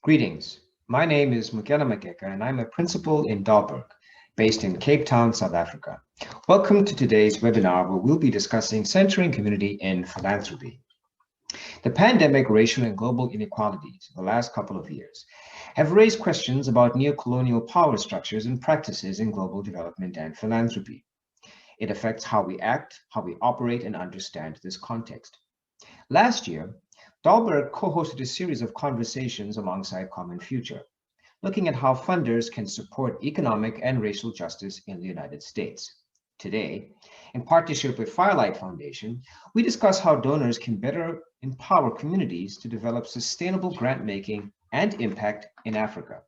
Greetings. My name is Mokena Makeka, and I'm a principal in Dalberg, based in Cape Town, South Africa. Welcome to today's webinar, where we'll be discussing centering community in philanthropy. The pandemic, racial and global inequalities in the last couple of years have raised questions about neo-colonial power structures and practices in global development and philanthropy. It affects how we act, how we operate, and understand this context. Last year, Dalberg co-hosted a series of conversations alongside Common Future, looking at how funders can support economic and racial justice in the United States. Today, in partnership with Firelight Foundation, we discuss how donors can better empower communities to develop sustainable grant-making and impact in Africa.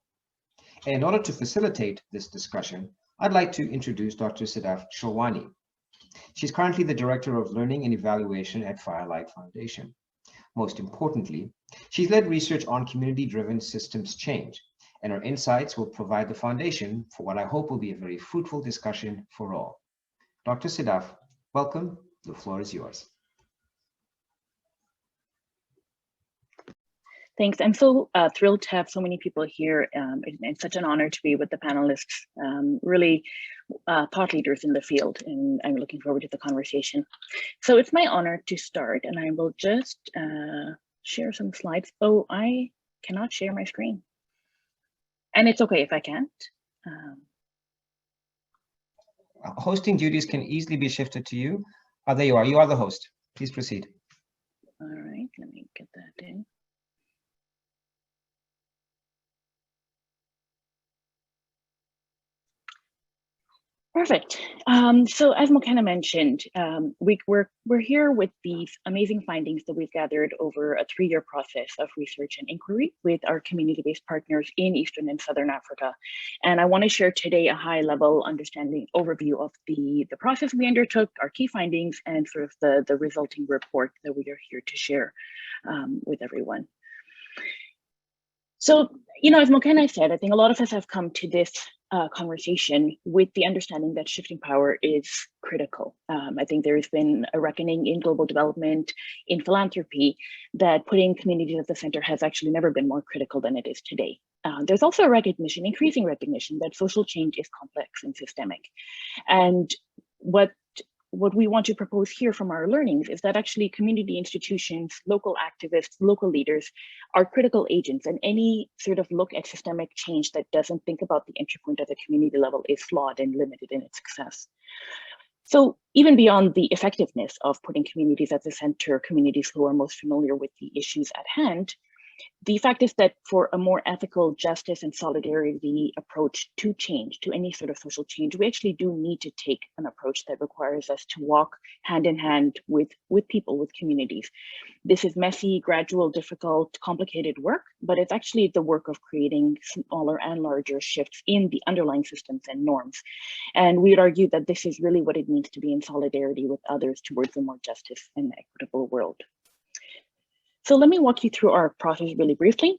And in order to facilitate this discussion, I'd like to introduce Dr. Sadaf Shallwani. She's currently the Director of Learning and Evaluation at Firelight Foundation. Most importantly, she's led research on community-driven systems change, and her insights will provide the foundation for what I hope will be a very fruitful discussion for all. Dr. Sadaf, welcome. The floor is yours. Thanks. I'm so thrilled to have so many people here. It's such an honor to be with the panelists, really thought leaders in the field, and I'm looking forward to the conversation. So it's my honor to start, and I will just share some slides. Oh, I cannot share my screen. And it's okay if I can't. Hosting duties can easily be shifted to you. There you are. You are the host. Please proceed. All right, let me get that in. Perfect. So as Mokena mentioned, we're here with these amazing findings that we've gathered over a 3-year process of research and inquiry with our community-based partners in Eastern and Southern Africa. And I want to share today a high-level understanding overview of the process we undertook, our key findings, and sort of the resulting report that we are here to share with everyone. So, you know, as Mokena said, I think a lot of us have come to this conversation with the understanding that shifting power is critical. I think there has been a reckoning in global development, in philanthropy, that putting communities at the center has actually never been more critical than it is today. There's also a recognition, increasing recognition, that social change is complex and systemic. And what we want to propose here from our learnings is that actually community institutions, local activists, local leaders are critical agents, and any sort of look at systemic change that doesn't think about the entry point at the community level is flawed and limited in its success. So even beyond the effectiveness of putting communities at the center, communities who are most familiar with the issues at hand, the fact is that for a more ethical justice and solidarity approach to change, to any sort of social change, we actually do need to take an approach that requires us to walk hand in hand with people, with communities. This is messy, gradual, difficult, complicated work, but it's actually the work of creating smaller and larger shifts in the underlying systems and norms. And we would argue that this is really what it means to be in solidarity with others towards a more justice and equitable world. So let me walk you through our process really briefly.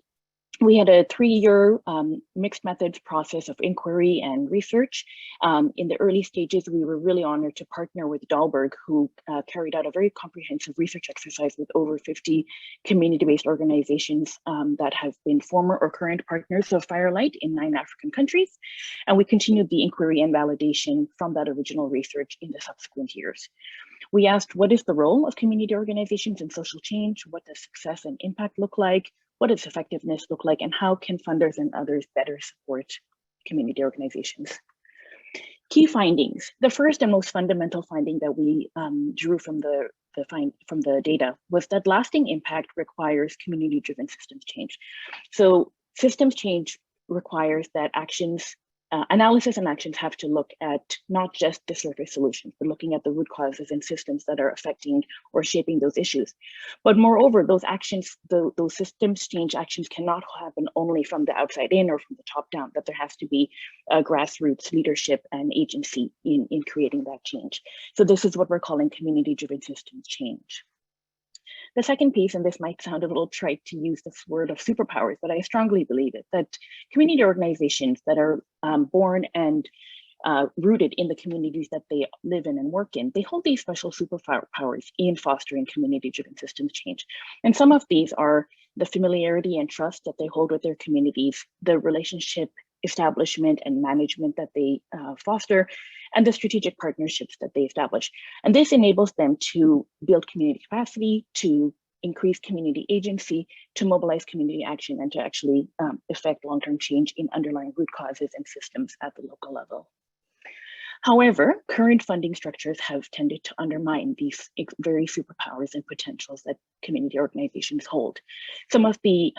We had a 3-year mixed methods process of inquiry and research. In the early stages, we were really honored to partner with Dalberg, who carried out a very comprehensive research exercise with over 50 community-based organizations that have been former or current partners of Firelight in 9 African countries. And we continued the inquiry and validation from that original research in the subsequent years. We asked, what is the role of community organizations in social change? What does success and impact look like? What does effectiveness look like? And how can funders and others better support community organizations? Key findings. The first and most fundamental finding that we drew from the data was that lasting impact requires community-driven systems change. So systems change requires that actions, analysis and actions have to look at not just the surface solutions, but looking at the root causes and systems that are affecting or shaping those issues. But moreover, those actions, those systems change actions cannot happen only from the outside in or from the top down, that there has to be a grassroots leadership and agency in creating that change. So this is what we're calling community-driven systems change. The second piece, and this might sound a little trite to use this word of superpowers, but I strongly believe it, that community organizations that are born and rooted in the communities that they live in and work in, they hold these special superpowers in fostering community-driven systems change. And some of these are the familiarity and trust that they hold with their communities, the relationship establishment and management that they foster, and the strategic partnerships that they establish. And this enables them to build community capacity, to increase community agency, to mobilize community action, and to actually affect long-term change in underlying root causes and systems at the local level. However, current funding structures have tended to undermine these very superpowers and potentials that community organizations hold. Some of the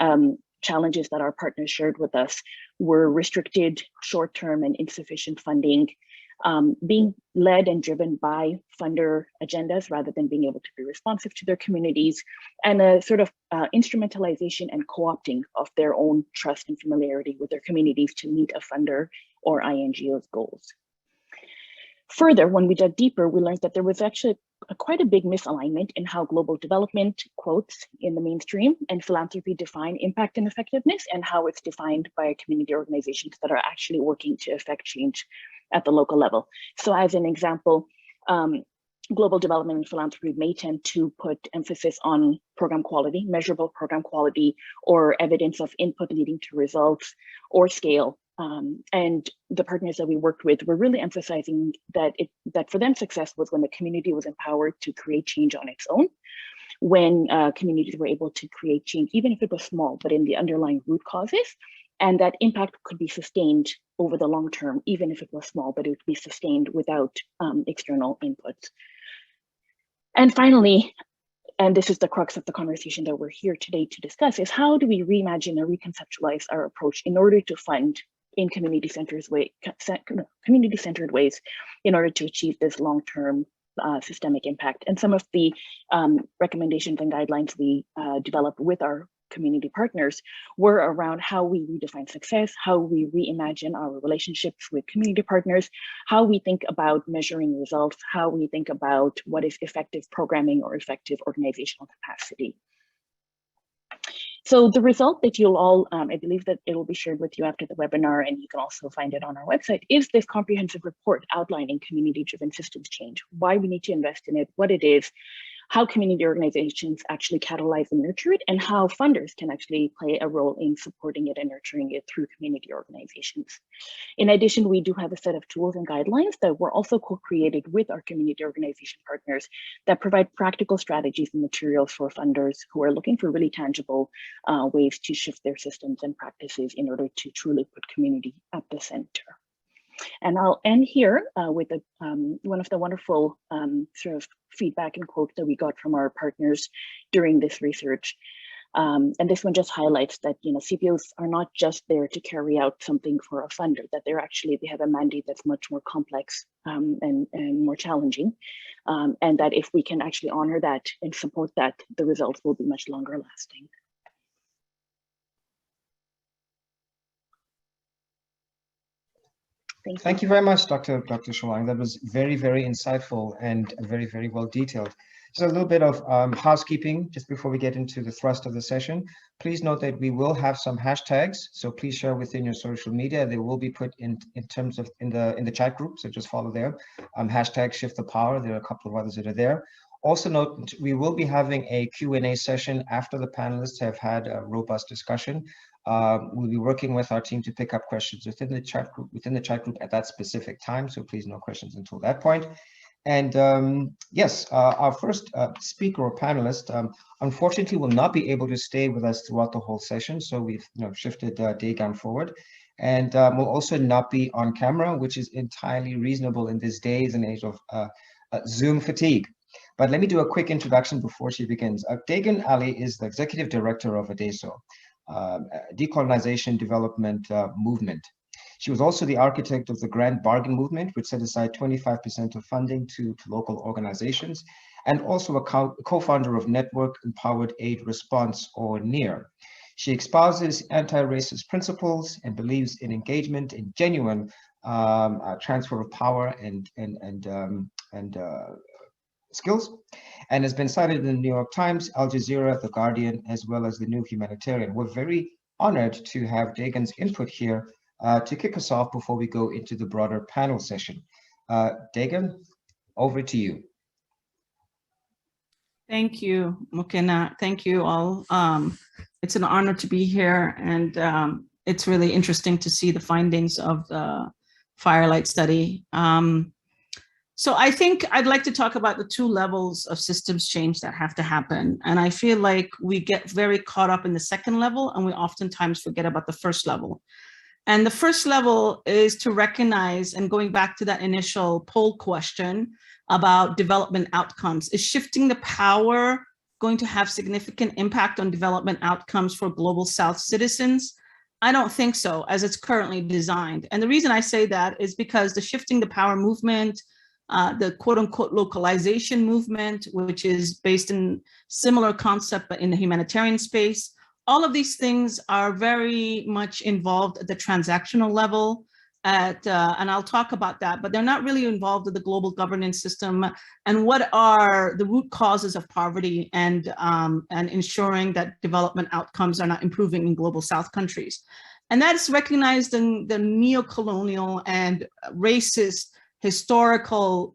challenges that our partners shared with us were restricted short-term and insufficient funding, being led and driven by funder agendas rather than being able to be responsive to their communities, and a sort of instrumentalization and co-opting of their own trust and familiarity with their communities to meet a funder or INGO's goals. Further, when we dug deeper, we learned that there was actually quite a big misalignment in how global development, quotes, in the mainstream, and philanthropy define impact and effectiveness, and how it's defined by community organizations that are actually working to affect change at the local level. So as an example, global development and philanthropy may tend to put emphasis on program quality, measurable program quality, or evidence of input leading to results, or scale. And the partners that we worked with were really emphasizing that for them success was when the community was empowered to create change on its own, when communities were able to create change, even if it was small, but in the underlying root causes, and that impact could be sustained over the long term, even if it was small, but it would be sustained without external inputs. And finally, and this is the crux of the conversation that we're here today to discuss, is how do we reimagine and reconceptualize our approach in order to fund in community-centered ways in order to achieve this long-term systemic impact. And some of the recommendations and guidelines we developed with our community partners were around how we redefine success, how we reimagine our relationships with community partners, how we think about measuring results, how we think about what is effective programming or effective organizational capacity. So the result that you'll all, I believe that it will be shared with you after the webinar, and you can also find it on our website, is this comprehensive report outlining community-driven systems change, why we need to invest in it, what it is, how community organizations actually catalyze and nurture it, and how funders can actually play a role in supporting it and nurturing it through community organizations. In addition, we do have a set of tools and guidelines that were also co-created with our community organization partners that provide practical strategies and materials for funders who are looking for really tangible ways to shift their systems and practices in order to truly put community at the center. And I'll end here with one of the wonderful sort of feedback and quotes that we got from our partners during this research. And this one just highlights that, you know, CPOs are not just there to carry out something for a funder, that they have a mandate that's much more complex and more challenging. And that if we can actually honor that and support that, the results will be much longer lasting. Thank you very much, Dr. Shallwani. That was very, very insightful and very, very well detailed. Just a little bit of housekeeping just before we get into the thrust of the session. Please note that we will have some hashtags, so please share within your social media. They will be put in terms of in the chat group, so just follow there. Hashtag Shift the Power. There are a couple of others that are there. Also note, we will be having a Q&A session after the panelists have had a robust discussion. We'll be working with our team to pick up questions within the chat group at that specific time. So please no questions until that point. And yes, our first speaker or panelist, unfortunately, will not be able to stay with us throughout the whole session. So we've shifted Degan forward, and will also not be on camera, which is entirely reasonable in this days and age of Zoom fatigue. But let me do a quick introduction before she begins. Degan Ali is the executive director of Adeso, decolonization development movement. She was also the architect of the Grand Bargain movement, which set aside 25% of funding to local organizations, and also a co-founder of Network Empowered Aid Response, or NEAR. She espouses anti-racist principles and believes in engagement in genuine transfer of power and skills, and has been cited in the New York Times, Al Jazeera, The Guardian, as well as the New Humanitarian. We're very honored to have Degan's input here to kick us off before we go into the broader panel session. Degan, over to you. Thank you, Mokena. Thank you all It's an honor to be here, and it's really interesting to see the findings of the Firelight study. So I think I'd like to talk about the two levels of systems change that have to happen. And I feel like we get very caught up in the second level, and we oftentimes forget about the first level. And the first level is to recognize, and going back to that initial poll question about development outcomes, is shifting the power going to have significant impact on development outcomes for Global South citizens? I don't think so, as it's currently designed. And the reason I say that is because the shifting the power movement, the quote unquote localization movement, which is based in similar concept, but in the humanitarian space, all of these things are very much involved at the transactional level, and I'll talk about that, but they're not really involved in the global governance system and what are the root causes of poverty and ensuring that development outcomes are not improving in Global South countries. And that's recognized in the neo-colonial and racist historical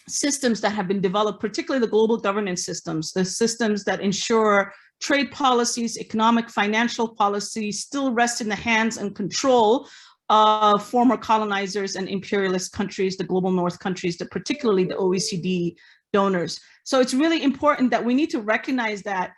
systems that have been developed, particularly the global governance systems, the systems that ensure trade policies, economic, financial policies still rest in the hands and control of former colonizers and imperialist countries, the global North countries, particularly the OECD donors. So it's really important that we need to recognize that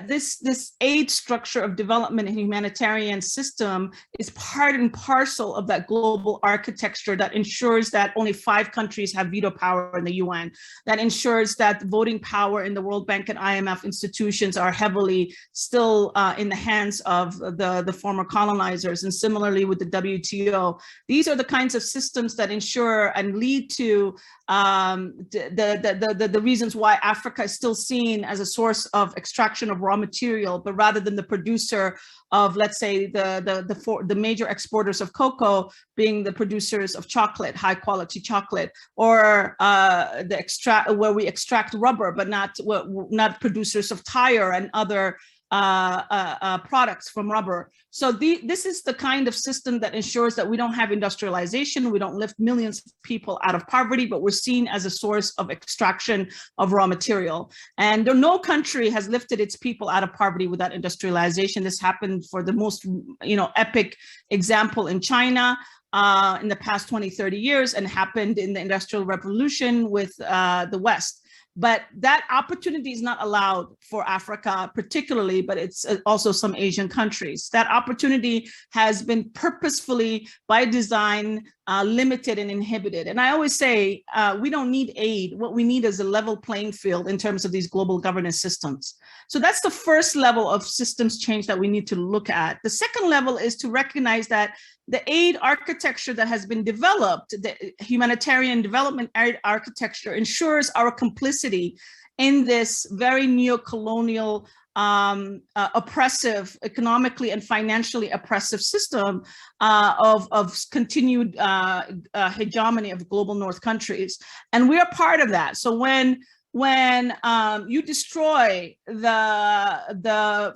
this aid structure of development and humanitarian system is part and parcel of that global architecture that ensures that only 5 countries have veto power in the UN, that ensures that voting power in the World Bank and IMF institutions are heavily still in the hands of the former colonizers, and similarly with the WTO. These are the kinds of systems that ensure and lead to the reasons why Africa is still seen as a source of extraction of raw material, but rather than the producer of, let's say, the major exporters of cocoa being the producers of chocolate, high quality chocolate, or where we extract rubber, but not producers of tire and other products from rubber. So this is the kind of system that ensures that we don't have industrialization, we don't lift millions of people out of poverty, but we're seen as a source of extraction of raw material. And no country has lifted its people out of poverty without industrialization. This happened for the most, epic example in China in the past 20, 30 years, and happened in the Industrial Revolution with the West. But that opportunity is not allowed for Africa particularly, but it's also some Asian countries. That opportunity has been purposefully, by design, limited and inhibited. And I always say, we don't need aid. What we need is a level playing field in terms of these global governance systems. So that's the first level of systems change that we need to look at. The second level is to recognize that the aid architecture that has been developed, the humanitarian development aid architecture, ensures our complicity in this very neo-colonial, oppressive, economically and financially oppressive system of continued hegemony of global North countries. And we are part of that. So when you destroy the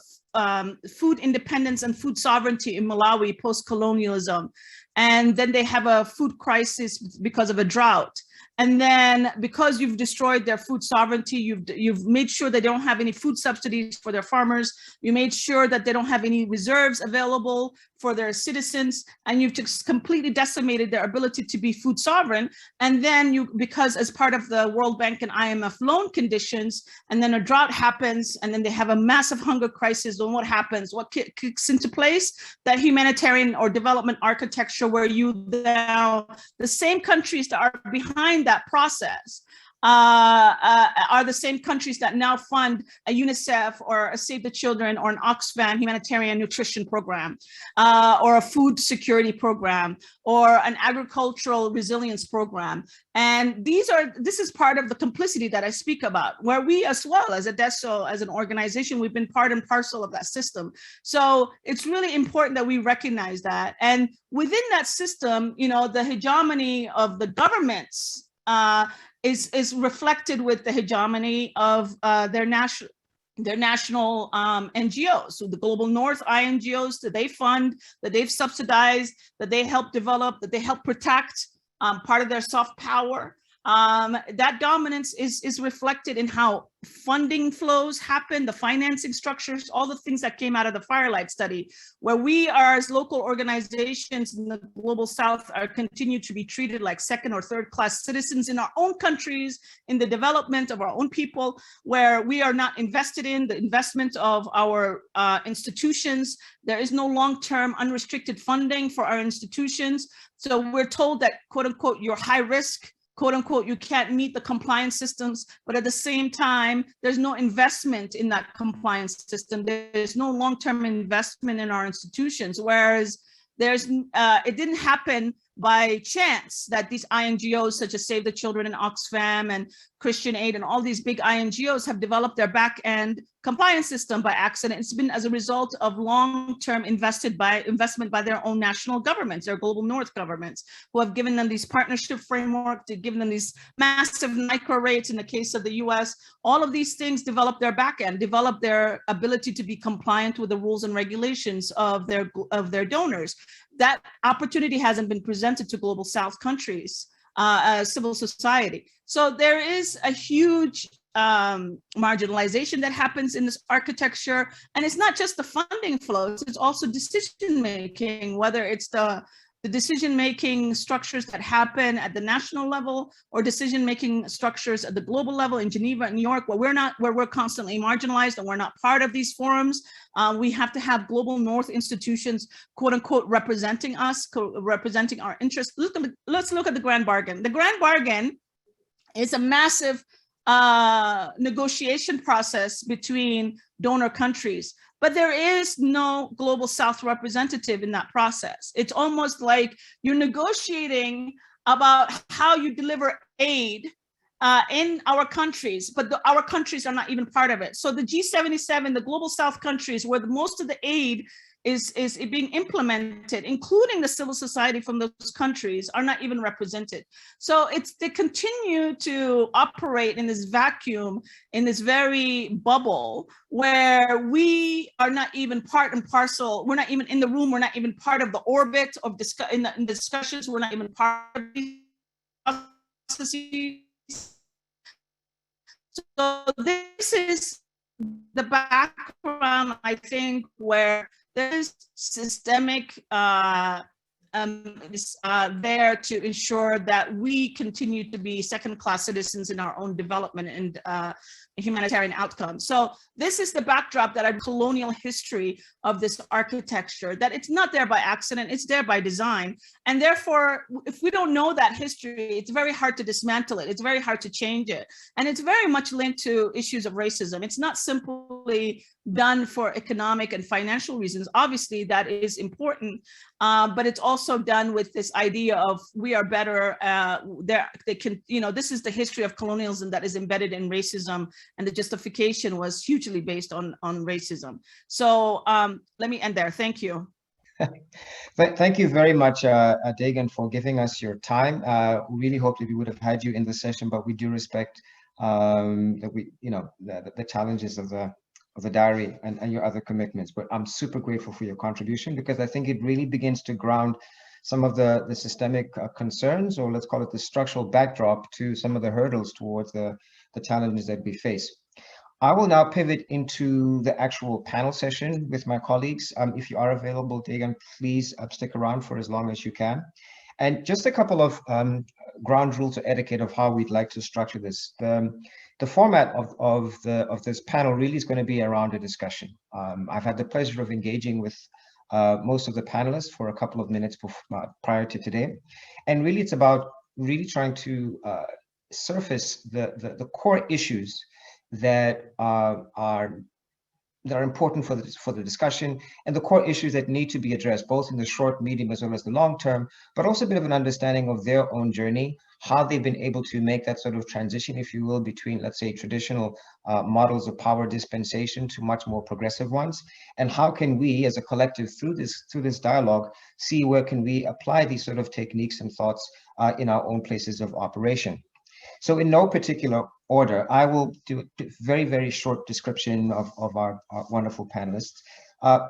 food independence and food sovereignty in Malawi post-colonialism, and then they have a food crisis because of a drought, and then because you've destroyed their food sovereignty, you've made sure they don't have any food subsidies for their farmers, you made sure that they don't have any reserves available for their citizens, and you've just completely decimated their ability to be food sovereign. And then because as part of the World Bank and IMF loan conditions, and then a drought happens, and then they have a massive hunger crisis, then what happens? What kicks into place? That humanitarian or development architecture where the same countries that are behind that process are the same countries that now fund a UNICEF or a Save the Children or an Oxfam humanitarian nutrition program, or a food security program, or an agricultural resilience program. And this is part of the complicity that I speak about, where we as well as Adeso, as an organization, we've been part and parcel of that system. So it's really important that we recognize that. And within that system, the hegemony of the governments is reflected with the hegemony of their national NGOs. So the Global North INGOs that they fund, that they've subsidized, that they help develop, that they help protect, part of their soft power. That dominance is reflected in how funding flows happen, the financing structures, all the things that came out of the Firelight study, where we are as local organizations in the global South are continue to be treated like second or third class citizens in our own countries, in the development of our own people, where we are not invested in the investment of our institutions. There is no long-term unrestricted funding for our institutions. So we're told that, quote unquote, you're high risk, quote unquote, you can't meet the compliance systems, but at the same time, there's no investment in that compliance system. There's no long-term investment in our institutions, whereas it didn't happen by chance that these INGOs such as Save the Children and Oxfam and Christian Aid and all these big INGOs have developed their back-end compliance system by accident. It's been as a result of long-term investment by their own national governments, their global North governments, who have given them these partnership framework, to given them these massive micro rates in the case of the US. All of these things develop their back-end, develop their ability to be compliant with the rules and regulations of their donors. That opportunity hasn't been presented to global South countries, civil society. So there is a huge marginalization that happens in this architecture. And it's not just the funding flows, it's also decision-making, whether it's the decision-making structures that happen at the national level or decision-making structures at the global level in Geneva and New York, where we're constantly marginalized and we're not part of these forums. We have to have global North institutions, quote unquote, representing us, representing our interests. Let's look at the Grand Bargain. The Grand Bargain is a massive negotiation process between donor countries. But there is no global South representative in that process. It's almost like you're negotiating about how you deliver aid in our countries, but our countries are not even part of it. So the G77, the global South countries, where most of the aid is being implemented, including the civil society from those countries, are not even represented. So they continue to operate in this vacuum, in this very bubble, where we are not even part and parcel. We're not even in the room. We're not even part of the orbit of in the discussions. We're not even part of these processes. So this is the background, I think, where there's systemic there to ensure that we continue to be second-class citizens in our own development and humanitarian outcomes. So this is the backdrop that our colonial history of this architecture, that it's not there by accident, it's there by design. And therefore, if we don't know that history, it's very hard to dismantle it. It's very hard to change it. And it's very much linked to issues of racism. It's not simply done for economic and financial reasons. Obviously, that is important, but it's also done with this idea of we are better. This is the history of colonialism that is embedded in racism, and the justification was hugely based on racism. So let me end there. Thank you. Thank you very much, Degan, for giving us your time. We really hope that we would have had you in the session, but we do respect the challenges of the diary and your other commitments. But I'm super grateful for your contribution, because I think it really begins to ground some of the systemic concerns, or let's call it the structural backdrop to some of the hurdles towards the challenges that we face. I will now pivot into the actual panel session with my colleagues. If you are available, Degan, please stick around for as long as you can. And just a couple of ground rules or etiquette of how we'd like to structure this. The format of this panel really is going to be around a discussion. I've had the pleasure of engaging with most of the panelists for a couple of minutes prior to today. And really, it's about really trying to surface the core issues that are important for the discussion, and the core issues that need to be addressed, both in the short, medium, as well as the long term, but also a bit of an understanding of their own journey, how they've been able to make that sort of transition, if you will, between, let's say, traditional models of power dispensation to much more progressive ones, and how can we, as a collective, through this dialogue, see where can we apply these sort of techniques and thoughts in our own places of operation. So in no particular order, I will do a very, very short description of our wonderful panelists.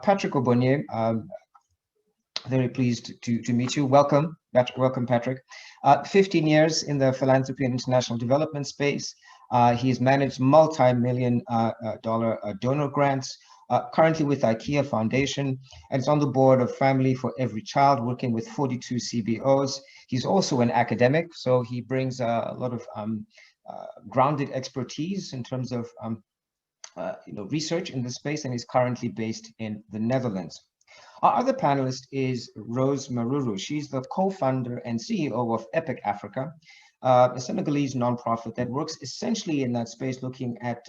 Patrick Obonyo Very pleased to meet you. Welcome, Patrick. 15 years in the philanthropy and international development space. He's managed multi-million dollar donor grants, currently with IKEA Foundation, and is on the board of Family for Every Child, working with 42 CBOs. He's also an academic, so he brings a lot of grounded expertise in terms of research in this space, and is currently based in the Netherlands. Our other panelist is Rose Maruru. She's the co-founder and CEO of Epic Africa, a Senegalese nonprofit that works essentially in that space, looking at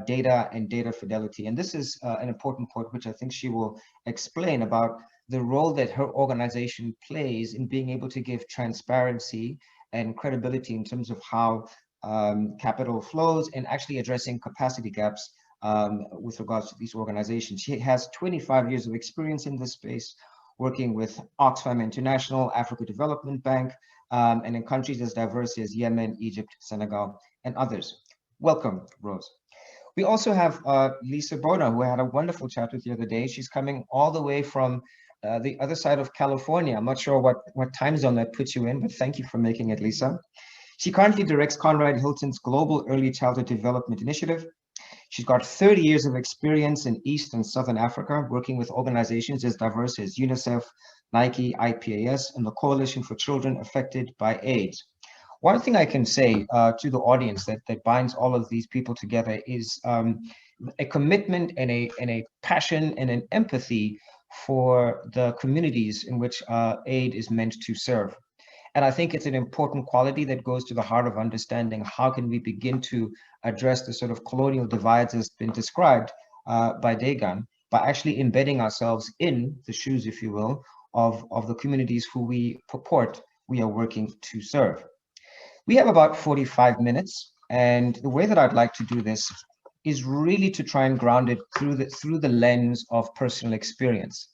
data and data fidelity. And this is an important point, which I think she will explain about the role that her organization plays in being able to give transparency and credibility in terms of how capital flows and actually addressing capacity gaps with regards to these organizations. She has 25 years of experience in this space, working with Oxfam International, Africa Development Bank, and in countries as diverse as Yemen, Egypt, Senegal, and others. Welcome, Rose. We also have Lisa Bohmer, who I had a wonderful chat with the other day. She's coming all the way from the other side of California. I'm not sure what time zone that puts you in, but thank you for making it, Lisa. She currently directs Conrad Hilton's Global Early Childhood Development Initiative. She's got 30 years of experience in East and Southern Africa, working with organizations as diverse as UNICEF, Nike, IPAS, and the Coalition for Children Affected by AIDS. One thing I can say to the audience that binds all of these people together is a commitment and a passion and an empathy for the communities in which aid is meant to serve. And I think it's an important quality that goes to the heart of understanding how can we begin to address the sort of colonial divides that's been described by Degan, by actually embedding ourselves in the shoes, if you will, of the communities who we purport we are working to serve. We have about 45 minutes, and the way that I'd like to do this is really to try and ground it through the lens of personal experience.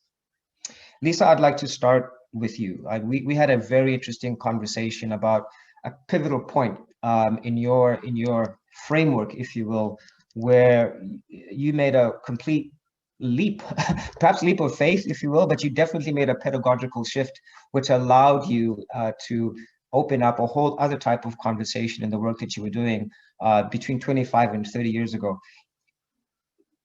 Lisa, I'd like to start with you. We had a very interesting conversation about a pivotal point in your framework, if you will, where you made a complete leap, perhaps leap of faith, if you will, but you definitely made a pedagogical shift, which allowed you to open up a whole other type of conversation in the work that you were doing between 25 and 30 years ago.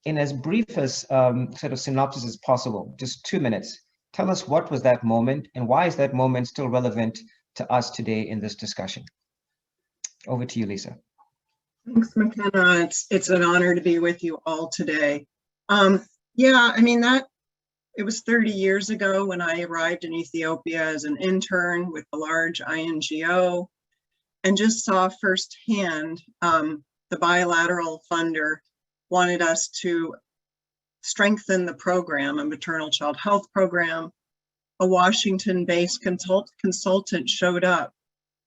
In as brief as sort of synopsis as possible, just 2 minutes, tell us what was that moment and why is that moment still relevant to us today in this discussion? Over to you, Lisa. Thanks, Mokena. It's an honor to be with you all today. Yeah, I mean, it was 30 years ago when I arrived in Ethiopia as an intern with a large INGO and just saw firsthand the bilateral funder wanted us to strengthen the program, a maternal child health program. A Washington-based consultant showed up,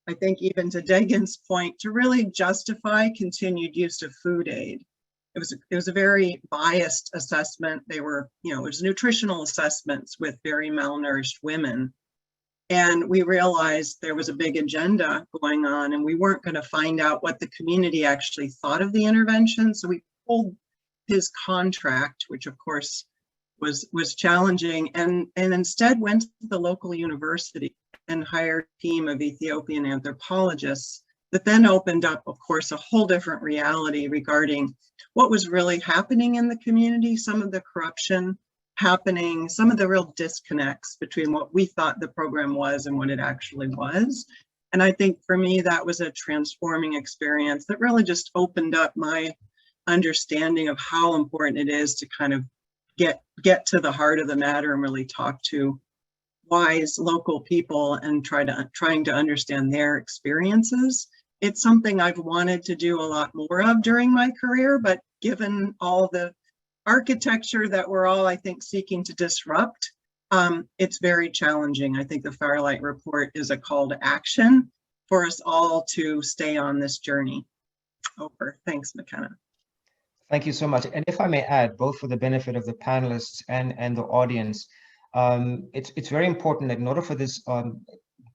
I think even to Degan's point, to really justify continued use of food aid. It was a very biased assessment. They were, it was nutritional assessments with very malnourished women. And we realized there was a big agenda going on and we weren't going to find out what the community actually thought of the intervention. So we pulled his contract, which of course was challenging, and instead went to the local university and hired a team of Ethiopian anthropologists that then opened up, of course, a whole different reality regarding what was really happening in the community, some of the corruption happening, some of the real disconnects between what we thought the program was and what it actually was. And I think for me, that was a transforming experience that really just opened up my understanding of how important it is to kind of get to the heart of the matter and really talk to wise local people and trying to understand their experiences. It's something I've wanted to do a lot more of during my career, but given all the architecture that we're all, I think, seeking to disrupt, it's very challenging. I think the Firelight Report is a call to action for us all to stay on this journey. Over. Thanks, Mokena. Thank you so much. And if I may add, both for the benefit of the panelists and the audience, it's very important that in order for this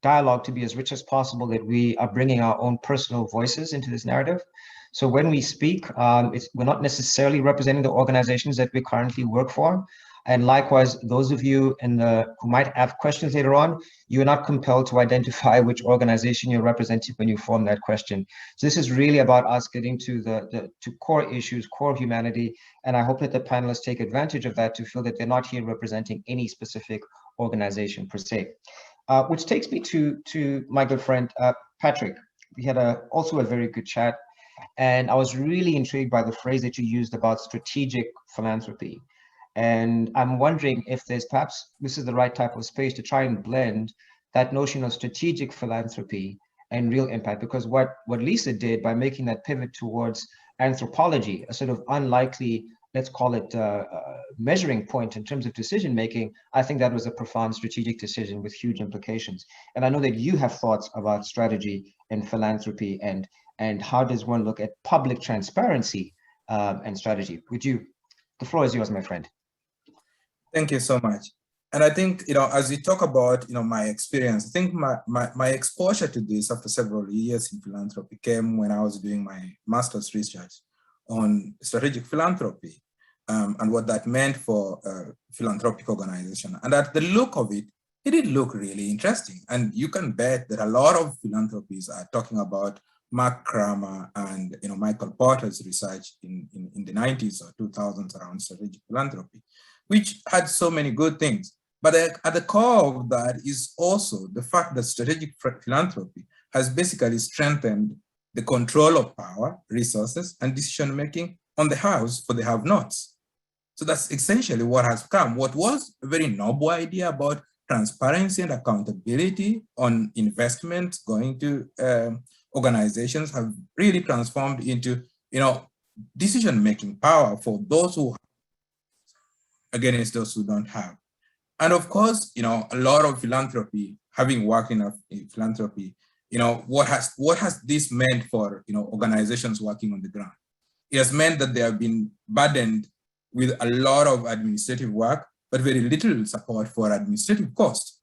dialogue to be as rich as possible, that we are bringing our own personal voices into this narrative. So when we speak, we're not necessarily representing the organizations that we currently work for. And likewise, those of you who might have questions later on, you're not compelled to identify which organization you're representing when you form that question. So this is really about us getting to to core issues, core humanity. And I hope that the panelists take advantage of that to feel that they're not here representing any specific organization per se. Which takes me to my good friend, Patrick. We had also a very good chat. And I was really intrigued by the phrase that you used about strategic philanthropy. And I'm wondering if perhaps this is the right type of space to try and blend that notion of strategic philanthropy and real impact, because what Lisa did by making that pivot towards anthropology, a sort of unlikely, let's call it measuring point in terms of decision making, I think that was a profound strategic decision with huge implications. And I know that you have thoughts about strategy and philanthropy and how does one look at public transparency and strategy. The floor is yours, my friend. Thank you so much. And I think, as we talk about, my experience, I think my exposure to this after several years in philanthropy came when I was doing my master's research on strategic philanthropy and what that meant for philanthropic organization. And at the look of it, it did look really interesting. And you can bet that a lot of philanthropies are talking about Mark Kramer and Michael Porter's research in the 90s or 2000s around strategic philanthropy, which had so many good things. But at the core of that is also the fact that strategic philanthropy has basically strengthened the control of power, resources, and decision-making on the house for the have-nots. So that's essentially what has come. What was a very noble idea about transparency and accountability on investments going to organizations have really transformed into, decision-making power for those who have against those who don't have. And of course, a lot of philanthropy, having worked in philanthropy, what has this meant for, organizations working on the ground? It has meant that they have been burdened with a lot of administrative work, but very little support for administrative costs.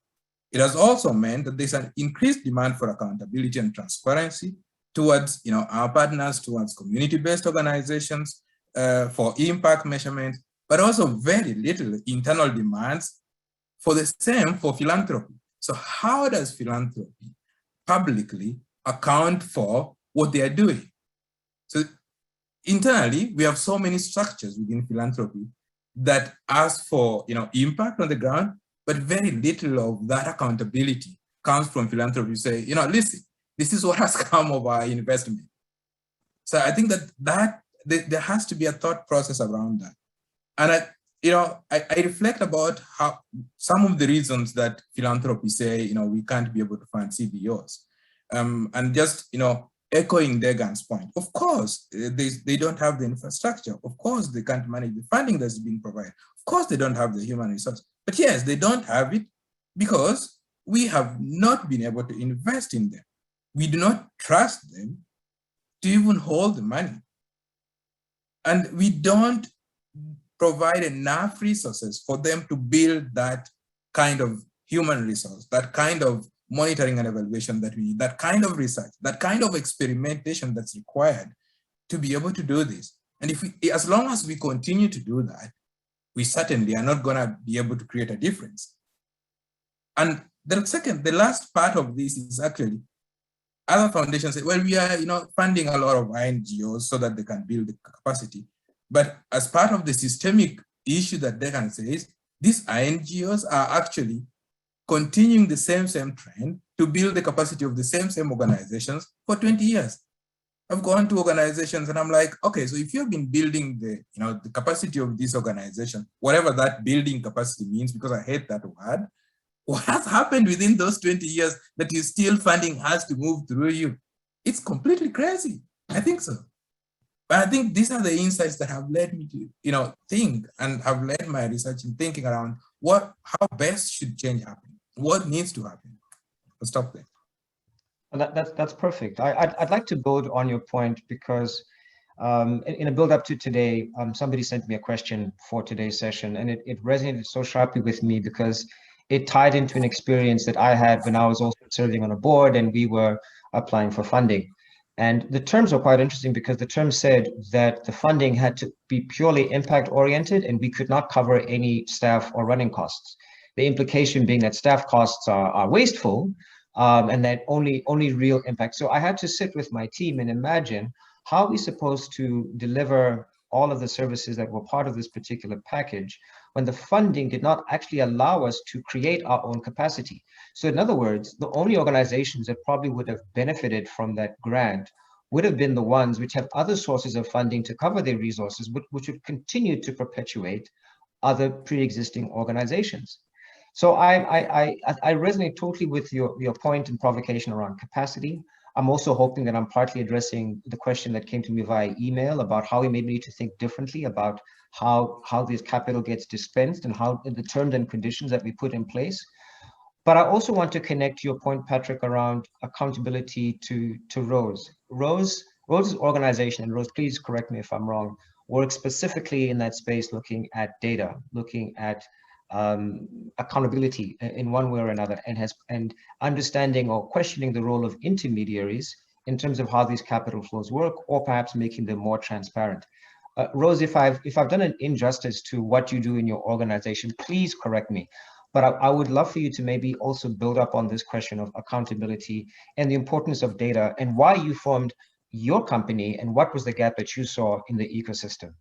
It has also meant that there's an increased demand for accountability and transparency towards, our partners, towards community-based organizations, for impact measurement, but also very little internal demands for the same for philanthropy. So how does philanthropy publicly account for what they are doing? So internally, we have so many structures within philanthropy that ask for impact on the ground, but very little of that accountability comes from philanthropy. You say, listen, this is what has come of our investment. So I think that there has to be a thought process around that. And I reflect about how some of the reasons that philanthropy say, we can't be able to fund CBOs. And just, echoing Degan's point, of course, they don't have the infrastructure. Of course, they can't manage the funding that's been provided. Of course, they don't have the human resource. But yes, they don't have it because we have not been able to invest in them. We do not trust them to even hold the money. And we don't provide enough resources for them to build that kind of human resource, that kind of monitoring and evaluation that we need, that kind of research, that kind of experimentation that's required to be able to do this. And as long as we continue to do that, we certainly are not gonna be able to create a difference. And the last part of this is actually, other foundations say, well, we are funding a lot of NGOs so that they can build the capacity. But as part of the systemic issue that Degan says, these NGOs are actually continuing the same trend to build the capacity of the same organizations for 20 years. I've gone to organizations and I'm like, okay, so if you've been building the capacity of this organization, whatever that building capacity means, because I hate that word, what has happened within those 20 years that you still funding has to move through you? It's completely crazy. I think so. But I think these are the insights that have led me to, think and have led my research in thinking around how best should change happen, what needs to happen. I'll stop there. Well, that's perfect. I'd like to build on your point because in a build up to today, somebody sent me a question for today's session, and it resonated so sharply with me because it tied into an experience that I had when I was also serving on a board and we were applying for funding. And the terms are quite interesting because the term said that the funding had to be purely impact oriented and we could not cover any staff or running costs. The implication being that staff costs are wasteful and that only real impact. So I had to sit with my team and imagine how are we supposed to deliver all of the services that were part of this particular package when the funding did not actually allow us to create our own capacity. So in other words, the only organizations that probably would have benefited from that grant would have been the ones which have other sources of funding to cover their resources, which would continue to perpetuate other pre-existing organizations. So I resonate totally with your point and provocation around capacity. I'm also hoping that I'm partly addressing the question that came to me via email about how we may need to think differently about how this capital gets dispensed and how the terms and conditions that we put in place. But I also want to connect to your point, Patrick, around accountability to Rose. Rose's organization, and Rose, please correct me if I'm wrong, works specifically in that space looking at data, looking at accountability in one way or another, and understanding or questioning the role of intermediaries in terms of how these capital flows work, or perhaps making them more transparent. Rose, if I've done an injustice to what you do in your organization, please correct me. But I would love for you to maybe also build up on this question of accountability and the importance of data and why you formed your company and what was the gap that you saw in the ecosystem.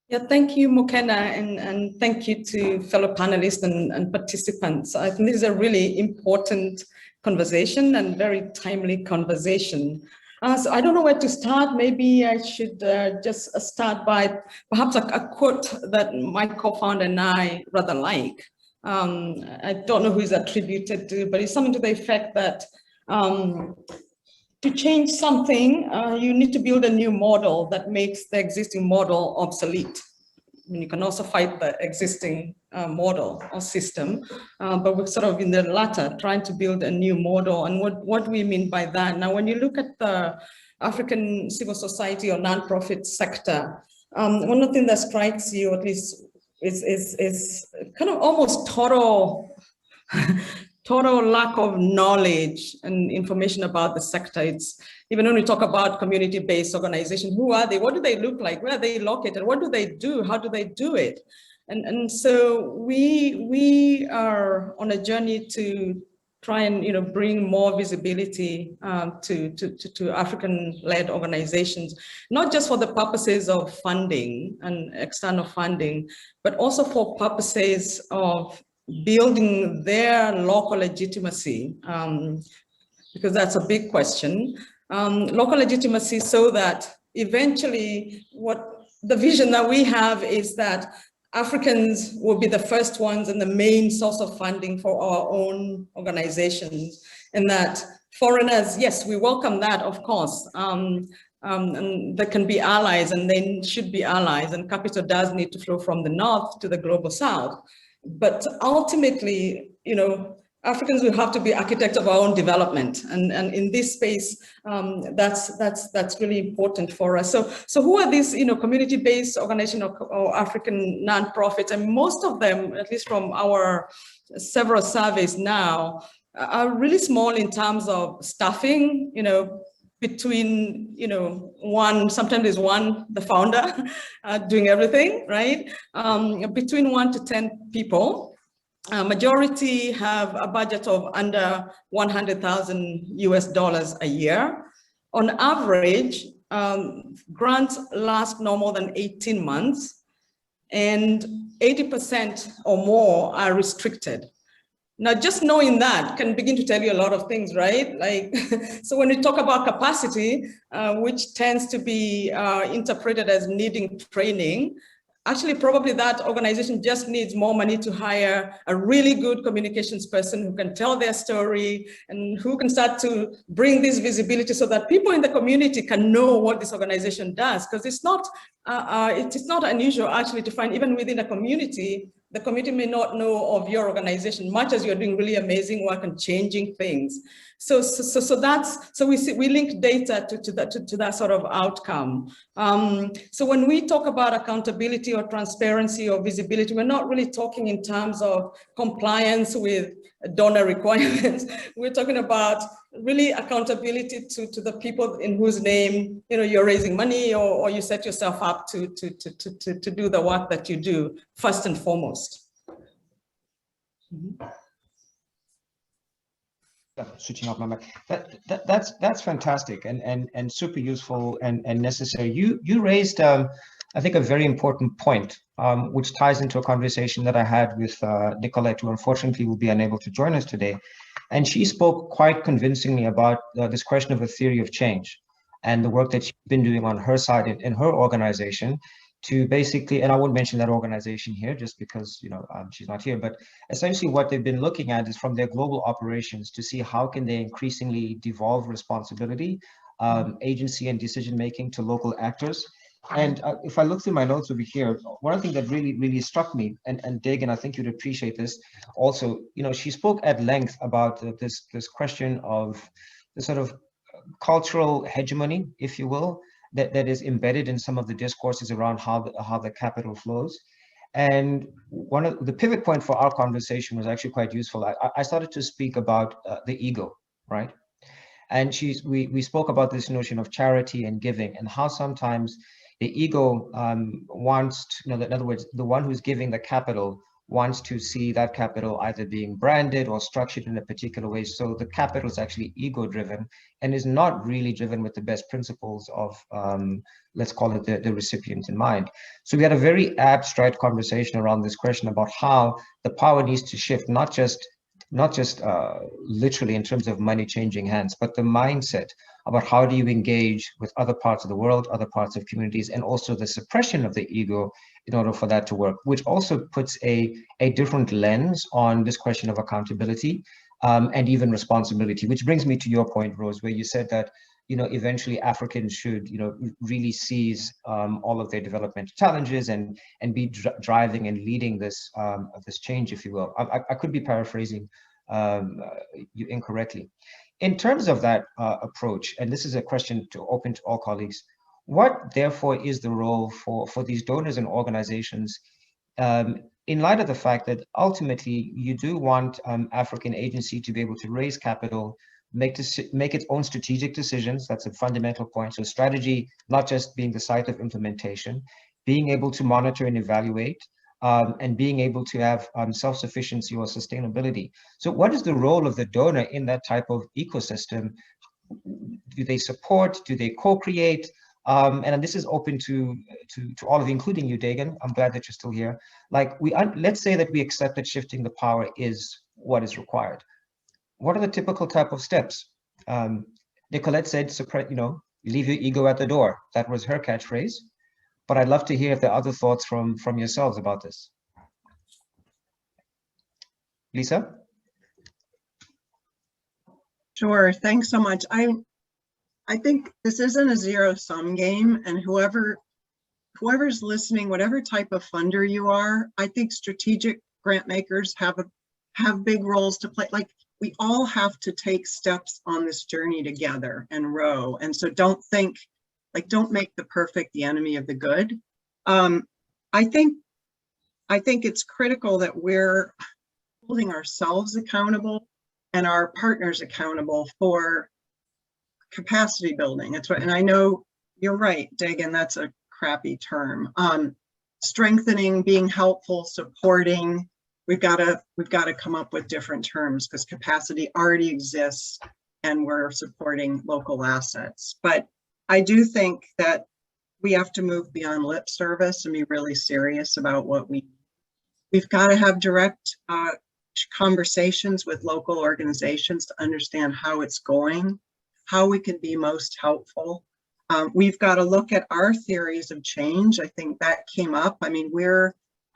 Yeah, thank you, Mokena, and thank you to fellow panelists and participants. I think this is a really important conversation and very timely conversation. So I don't know where to start. Maybe I should just start by perhaps a quote that my co-founder and I rather like. I don't know who is attributed to, but it's something to the effect that to change something, you need to build a new model that makes the existing model obsolete. I mean, you can also fight the existing model or system, but we're sort of in the latter, trying to build a new model. And what do we mean by that? Now, when you look at the African civil society or nonprofit sector, one of the things that strikes you, at least, is kind of almost total lack of knowledge and information about the sector. It's even when we talk about community-based organizations, who are they? What do they look like? Where are they located? What do they do? How do they do it? And so we are on a journey to try and bring more visibility to African-led organizations, not just for the purposes of funding and external funding, but also for purposes of building their local legitimacy, because that's a big question. Local legitimacy, so that eventually what the vision that we have is that Africans will be the first ones and the main source of funding for our own organizations, and that foreigners, yes, we welcome that, of course, and they can be allies and they should be allies, and capital does need to flow from the north to the global south. But ultimately, Africans will have to be architects of our own development, and in this space, that's really important for us. So who are these, community-based organizations or African nonprofits? And most of them, at least from our several surveys now, are really small in terms of staffing. Between one, sometimes there's one, the founder, doing everything, right? Between 1 to 10 people. Majority have a budget of under $100,000 a year. On average, grants last no more than 18 months, and 80% or more are restricted. Now, just knowing that can begin to tell you a lot of things, right? Like, so when we talk about capacity, which tends to be interpreted as needing training, actually, probably that organization just needs more money to hire a really good communications person who can tell their story and who can start to bring this visibility so that people in the community can know what this organization does. Because it's not unusual actually to find, even within a community, the community may not know of your organization, much as you're doing really amazing work and changing things. So we link data to that sort of outcome. So when we talk about accountability or transparency or visibility, we're not really talking in terms of compliance with donor requirements. We're talking about really accountability to the people in whose name, you know, you're raising money, or you set yourself up to do the work that you do first and foremost. Switching off my mic. That's fantastic and super useful and necessary. You raised I think a very important point, which ties into a conversation that I had with Nicolette, who unfortunately will be unable to join us today. And she spoke quite convincingly about this question of a theory of change and the work that she's been doing on her side in her organization to basically, and I won't mention that organization here just because, you know, she's not here, but essentially what they've been looking at is from their global operations to see how can they increasingly devolve responsibility, agency and decision-making to local actors. And if I look through my notes over here, one thing that really struck me, and Degan, I think you'd appreciate this also, you know, she spoke at length about this question of the sort of cultural hegemony, if you will, that is embedded in some of the discourses around how the capital flows. And one of the pivot point for our conversation was actually quite useful. I started to speak about the ego, right? And we spoke about this notion of charity and giving and how sometimes the ego wants to, you know, in other words, the one who's giving the capital wants to see that capital either being branded or structured in a particular way. So the capital is actually ego driven and is not really driven with the best principles of, let's call it the recipient in mind. So we had a very abstract conversation around this question about how the power needs to shift, not just literally in terms of money changing hands, but the mindset about how do you engage with other parts of the world, other parts of communities, and also the suppression of the ego in order for that to work, which also puts a different lens on this question of accountability and even responsibility, which brings me to your point, Rose, where you said that, you know, eventually Africans should, you know, really seize all of their developmental challenges and be driving and leading this change, if you will. I could be paraphrasing you incorrectly. In terms of that approach, and this is a question open to all colleagues, what therefore is the role for these donors and organizations in light of the fact that ultimately you do want African agency to be able to raise capital, make its own strategic decisions? That's a fundamental point. So strategy, not just being the site of implementation, being able to monitor and evaluate, and being able to have self-sufficiency or sustainability. So what is the role of the donor in that type of ecosystem? Do they support? Do they co-create? And this is open to all of you, including you, Degan. I'm glad that you're still here. Like, let's say that we accept that shifting the power is what is required. What are the typical type of steps? Nicolette said, you know, leave your ego at the door. That was her catchphrase. But I'd love to hear if there are other thoughts from yourselves about this. Lisa? Sure, thanks so much. I think this isn't a zero-sum game, and whoever's listening, whatever type of funder you are, I think strategic grant makers have big roles to play. Like, we all have to take steps on this journey together and row. And so don't make the perfect the enemy of the good. I think it's critical that we're holding ourselves accountable and our partners accountable for capacity building. That's right. And I know you're right, Degan, that's a crappy term. Strengthening, being helpful, supporting. We've got to come up with different terms because capacity already exists and we're supporting local assets. But I do think that we have to move beyond lip service and be really serious about what we've got to have direct conversations with local organizations to understand how it's going, how we can be most helpful. We've got to look at our theories of change. I think that came up. I mean,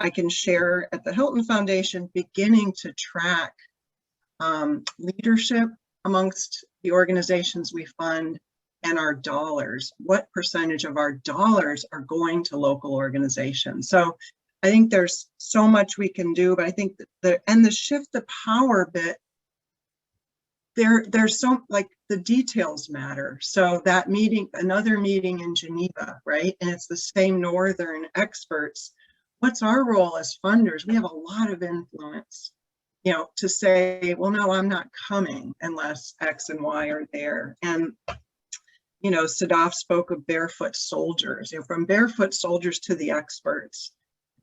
I can share at the Hilton Foundation beginning to track leadership amongst the organizations we fund and our dollars. What percentage of our dollars are going to local organizations? So I think there's so much we can do, but I think that the shift the power bit, there's so, like, the details matter. So that meeting, another meeting in Geneva, right? And it's the same Northern experts. What's our role as funders? We have a lot of influence. you know, to say, well, no, I'm not coming unless X and Y are there. And, you know, Sadaf spoke of barefoot soldiers, you know, from barefoot soldiers to the experts,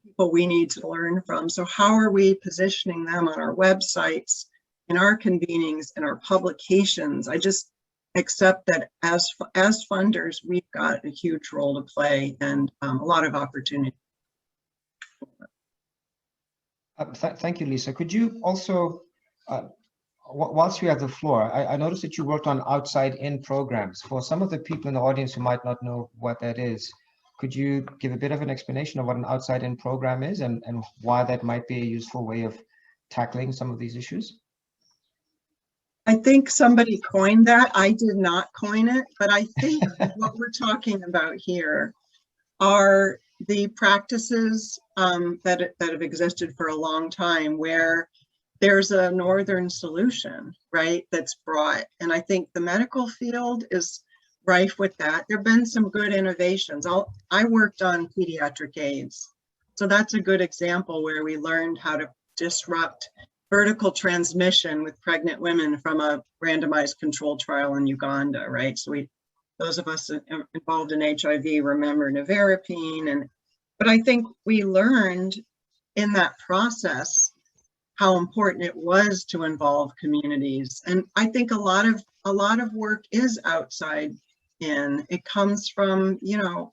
people we need to learn from. So how are we positioning them on our websites, in our convenings, in our publications? I just accept that as funders, we've got a huge role to play and a lot of opportunity. Thank you, Lisa. Could you also, whilst you have the floor, I noticed that you worked on outside-in programs. For some of the people in the audience who might not know what that is, could you give a bit of an explanation of what an outside-in program is and why that might be a useful way of tackling some of these issues? I think somebody coined that. I did not coin it, but I think what we're talking about here are the practices that have existed for a long time, where there's a northern solution, right, that's brought. And I think the medical field is rife with that. There have been some good innovations. I worked on pediatric AIDS. So that's a good example where we learned how to disrupt vertical transmission with pregnant women from a randomized controlled trial in Uganda, right? So those of us involved in HIV remember nevirapine, but I think we learned in that process how important it was to involve communities. And I think a lot of work is outside in. It comes from, you know,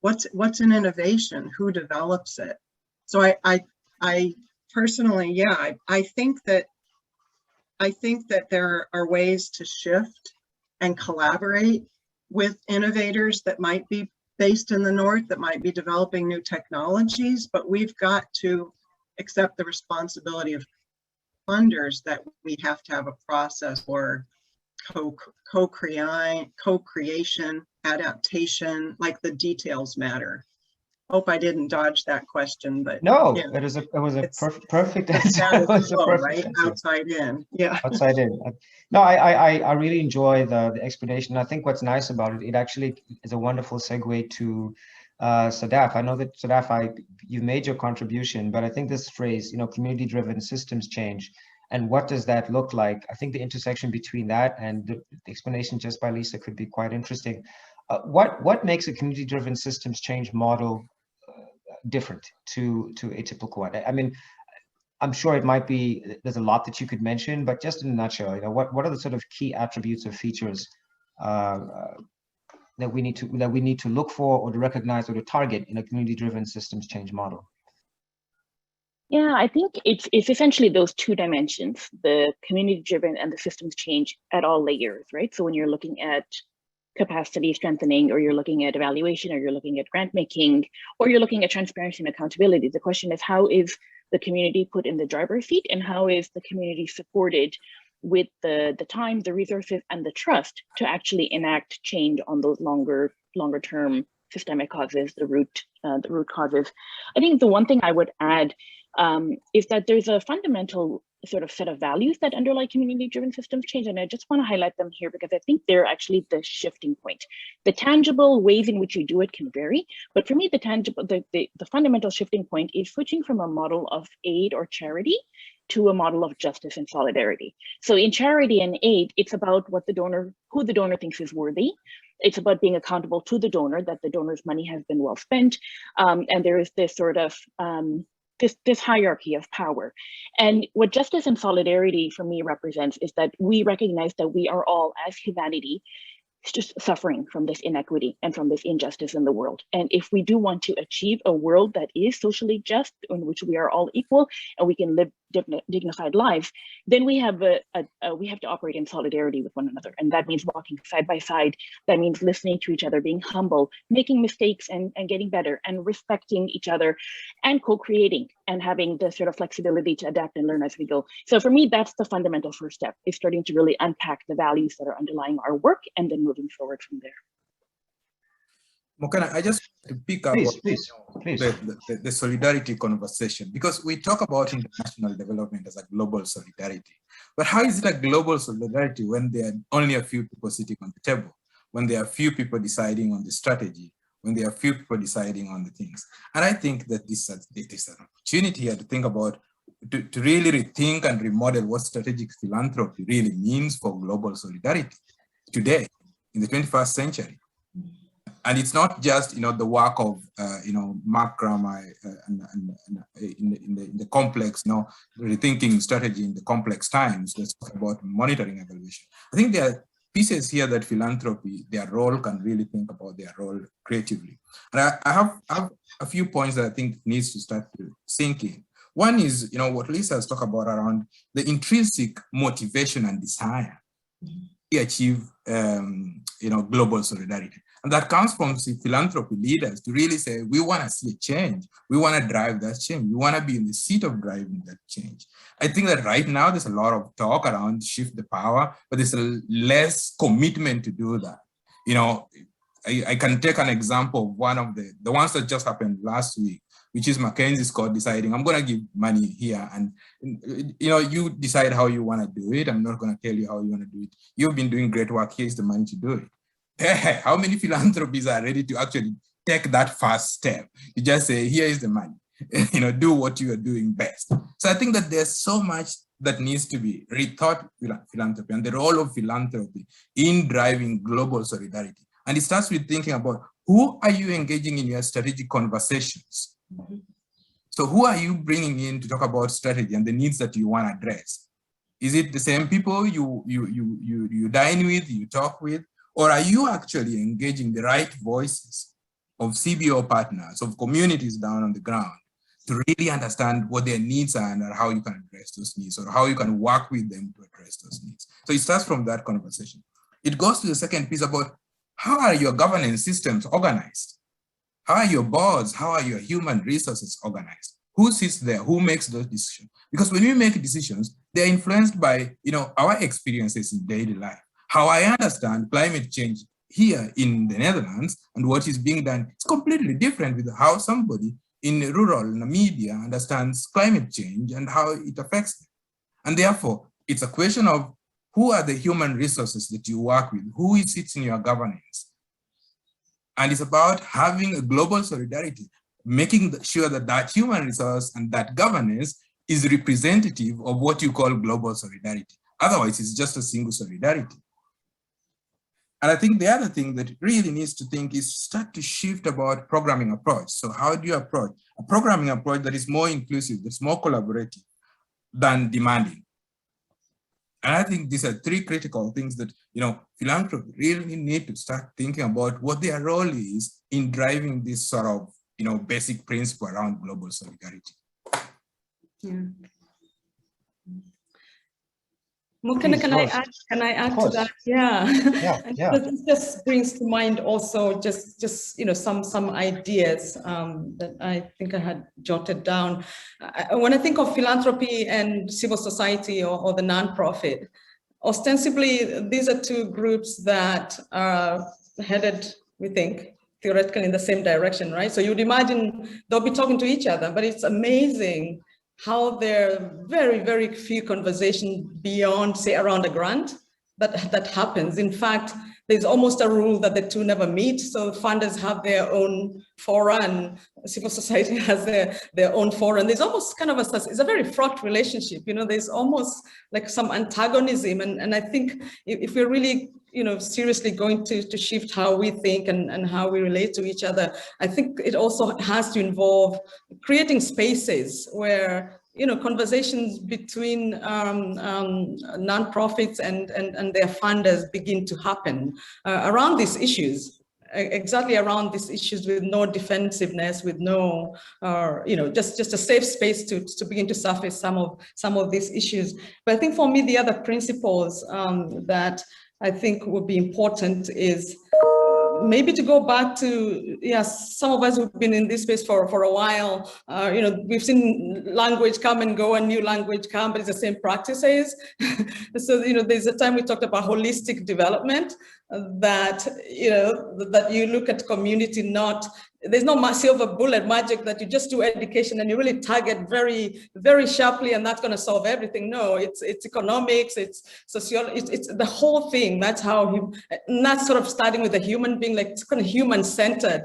what's an innovation, who develops it. So I personally, yeah, I think that there are ways to shift and collaborate with innovators that might be based in the North, that might be developing new technologies, but we've got to accept the responsibility of funders that we have to have a process for co-creation, adaptation, like the details matter. Hope I didn't dodge that question, but no, yeah, it was a perfect answer. It was a perfect right? answer. Outside in, yeah. Outside in. No, I really enjoy the explanation. I think what's nice about it, it actually is a wonderful segue to Sadaf. I know that Sadaf, you've made your contribution, but I think this phrase, you know, community-driven systems change, and what does that look like? I think the intersection between that and the explanation just by Lisa could be quite interesting. What makes a community-driven systems change model different to a typical one? I mean, I'm sure it might be, there's a lot that you could mention, but just in a nutshell, you know, what are the sort of key attributes or features that we need to look for or to recognize or to target in a community-driven systems change model? Yeah, I think it's essentially those two dimensions, the community-driven and the systems change at all layers, right? So when you're looking at capacity strengthening, or you're looking at evaluation, or you're looking at grant making, or you're looking at transparency and accountability, the question is, how is the community put in the driver's seat, and how is the community supported with the time, the resources, and the trust to actually enact change on those longer term systemic causes, the root causes. I think the one thing I would add is that there's a fundamental sort of set of values that underlie community-driven systems change, and I just want to highlight them here because I think they're actually the shifting point. The tangible ways in which you do it can vary, but for me, the fundamental shifting point is switching from a model of aid or charity to a model of justice and solidarity. So in charity and aid, it's about who the donor thinks is worthy. It's about being accountable to the donor, that the donor's money has been well spent, and there is this sort of this hierarchy of power. And what justice and solidarity for me represents is that we recognize that we are all, as humanity, just suffering from this inequity and from this injustice in the world. And if we do want to achieve a world that is socially just, in which we are all equal and we can live dignified lives, then we have to operate in solidarity with one another. And that means walking side by side. That means listening to each other, being humble, making mistakes and getting better, and respecting each other, and co-creating, and having the sort of flexibility to adapt and learn as we go. So for me, that's the fundamental first step, is starting to really unpack the values that are underlying our work and then moving forward from there. Mokena, I just want to pick up the solidarity conversation, because we talk about international development as a global solidarity. But how is it a global solidarity when there are only a few people sitting on the table, when there are few people deciding on the strategy, when there are few people deciding on the things? And I think that this is an opportunity here to think about to really rethink and remodel what strategic philanthropy really means for global solidarity today in the 21st century. And it's not just, the work of, Mark Grama in the complex, rethinking strategy in the complex times. Let's talk about monitoring evaluation. I think there are pieces here that philanthropy, their role, can really think about their role creatively. And I have a few points that I think needs to start to sink in. One is, what Lisa has talked about around the intrinsic motivation and desire to achieve, global solidarity. And that comes from philanthropy leaders to really say, we want to see a change. We want to drive that change. We want to be in the seat of driving that change. I think that right now there's a lot of talk around shift the power, but there's a less commitment to do that. I can take an example of one of the ones that just happened last week, which is Mackenzie Scott deciding, I'm going to give money here, and you decide how you want to do it. I'm not going to tell you how you want to do it. You've been doing great work. Here's the money to do it. Hey, how many philanthropies are ready to actually take that first step? You just say, here is the money. Do what you are doing best. So I think that there's so much that needs to be rethought philanthropy and the role of philanthropy in driving global solidarity. And it starts with thinking about, who are you engaging in your strategic conversations? So who are you bringing in to talk about strategy and the needs that you want to address? Is it the same people you dine with, you talk with? Or are you actually engaging the right voices of CBO partners, of communities down on the ground, to really understand what their needs are and how you can address those needs, or how you can work with them to address those needs? So it starts from that conversation. It goes to the second piece about, how are your governance systems organized? How are your boards? How are your human resources organized? Who sits there? Who makes those decisions? Because when we make decisions, they're influenced by our experiences in daily life. How I understand climate change here in the Netherlands and what is being done is completely different with how somebody in rural Namibia understands climate change and how it affects them. And therefore, it's a question of, who are the human resources that you work with? Who sits in your governance? And it's about having a global solidarity, making sure that that human resource and that governance is representative of what you call global solidarity. Otherwise, it's just a single solidarity. And I think the other thing that really needs to think is start to shift about programming approach. So how do you approach a programming approach that is more inclusive, that's more collaborative than demanding? And I think these are three critical things that, philanthropy really need to start thinking about what their role is in driving this sort of, basic principle around global solidarity. Yeah. Mokena, can I add to that? Yeah. This just brings to mind also just some ideas that I think I had jotted down. When I think of philanthropy and civil society or the nonprofit, ostensibly these are two groups that are headed, we think, theoretically in the same direction, right? So you'd imagine they'll be talking to each other, but it's amazing how there are very, very few conversations beyond, say, around a grant that happens. In fact, there's almost a rule that the two never meet. So funders have their own fora and civil society has their own fora. And there's almost kind of it's a very fraught relationship. There's almost like some antagonism. And I think if we're really, seriously going to shift how we think and how we relate to each other, I think it also has to involve creating spaces where conversations between nonprofits and their funders begin to happen around these issues, exactly around these issues, with no defensiveness, with no, just a safe space to begin to surface some of these issues. But I think for me, the other principles that I think would be important is maybe to go back to, some of us who've been in this space for a while, we've seen language come and go and new language come, but it's the same practices. So, there's a time we talked about holistic development, that you look at community, there's no silver bullet magic that you just do education and you really target very, very sharply and that's going to solve everything. No, it's economics, it's sociology, it's the whole thing. That's how, and that's sort of starting with the human being, like it's kind of human-centered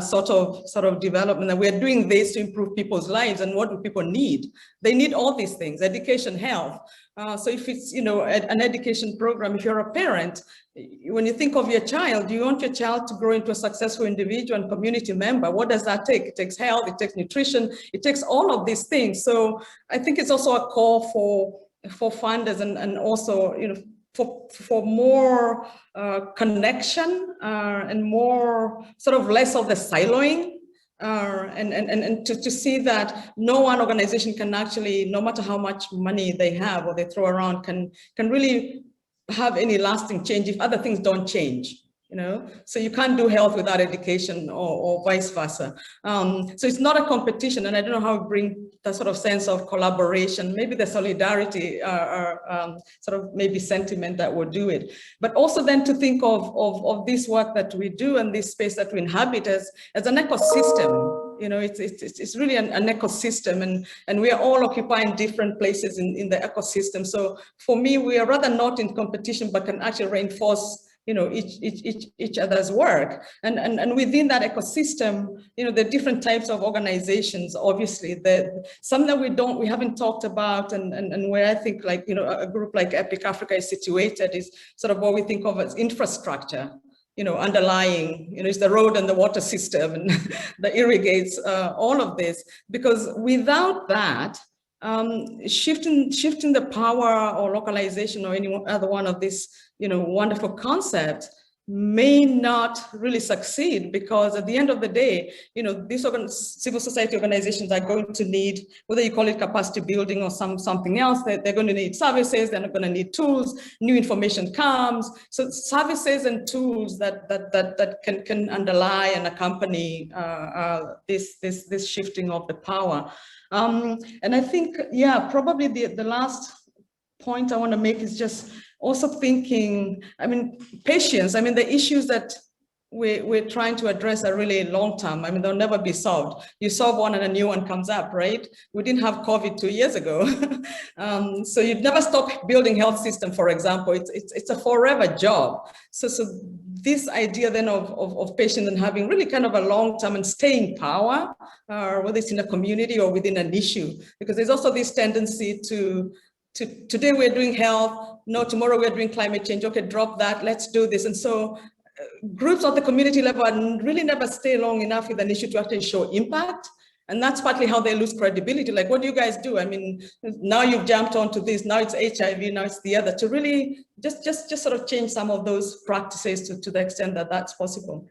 sort of development, and we're doing this to improve people's lives. And what do people need? They need all these things: education, health. So if it's, you know, an education program, if you're a parent, when you think of your child, you want your child to grow into a successful individual and community member. What does that take? It takes health, it takes nutrition, it takes all of these things. So I think it's also a call for funders and also, you know, for more connection and more sort of less of the siloing. And to see that no one organization can actually, no matter how much money they have or they throw around, can really have any lasting change if other things don't change, you know? So you can't do health without education or vice versa. So it's not a competition, and I don't know how to bring that sort of sense of collaboration, maybe the solidarity sort of maybe sentiment that will do it. But also then to think of this work that we do and this space that we inhabit as an ecosystem. You know, it's really an ecosystem, and we are all occupying different places in the ecosystem. So for me, we are rather not in competition, but can actually reinforce, you know, each other's work. And within that ecosystem, you know, the different types of organizations, obviously, some that we haven't talked about, and where I think, like, you know, a group like Epic Africa is situated is sort of what we think of as infrastructure. You know, underlying, you know, it's the road and the water system and that irrigates all of this. Because without that, shifting the power or localization or any other one of these, you know, wonderful concepts may not really succeed, because at the end of the day, you know, these civil society organizations are going to need, whether you call it capacity building or something else, they're going to need services, they're not going to need tools, new information comes. So services and tools that can underlie and accompany this shifting of the power. And I think, yeah, probably the last point I want to make is just also thinking, I mean, patience. I mean, the issues that we're trying to address are really long term. I mean, they'll never be solved. You solve one and a new one comes up, right? We didn't have COVID 2 years ago. So you'd never stop building health system, for example. It's a forever job. So this idea then of patience and having really kind of a long term and staying power, whether it's in a community or within an issue, because there's also this tendency to today we're doing health, no, tomorrow we're doing climate change, okay, drop that, let's do this. And so groups at the community level really never stay long enough with an issue to actually show impact. And that's partly how they lose credibility. Like, what do you guys do? I mean, now you've jumped onto this, now it's HIV, now it's the other, to really just sort of change some of those practices to the extent that that's possible.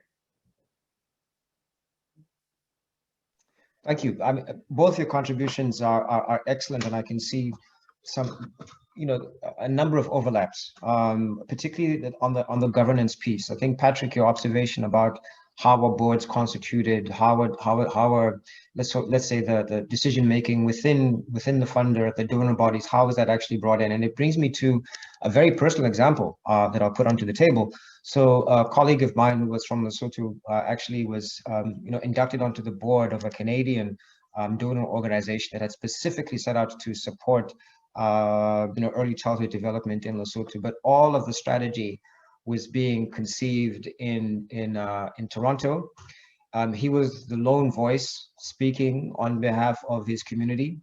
Thank you. I mean, both your contributions are excellent, and I can see some, you know, a number of overlaps, particularly on the governance piece. I think, Patrick, your observation about how are boards constituted, how are let's say the decision making within the funder, the donor bodies, how is that actually brought in? And it brings me to a very personal example that I'll put onto the table. So a colleague of mine who was from Lesotho actually was you know, inducted onto the board of a Canadian donor organization that had specifically set out to support you know, early childhood development in Lesotho, but all of the strategy was being conceived in Toronto. He was the lone voice speaking on behalf of his community,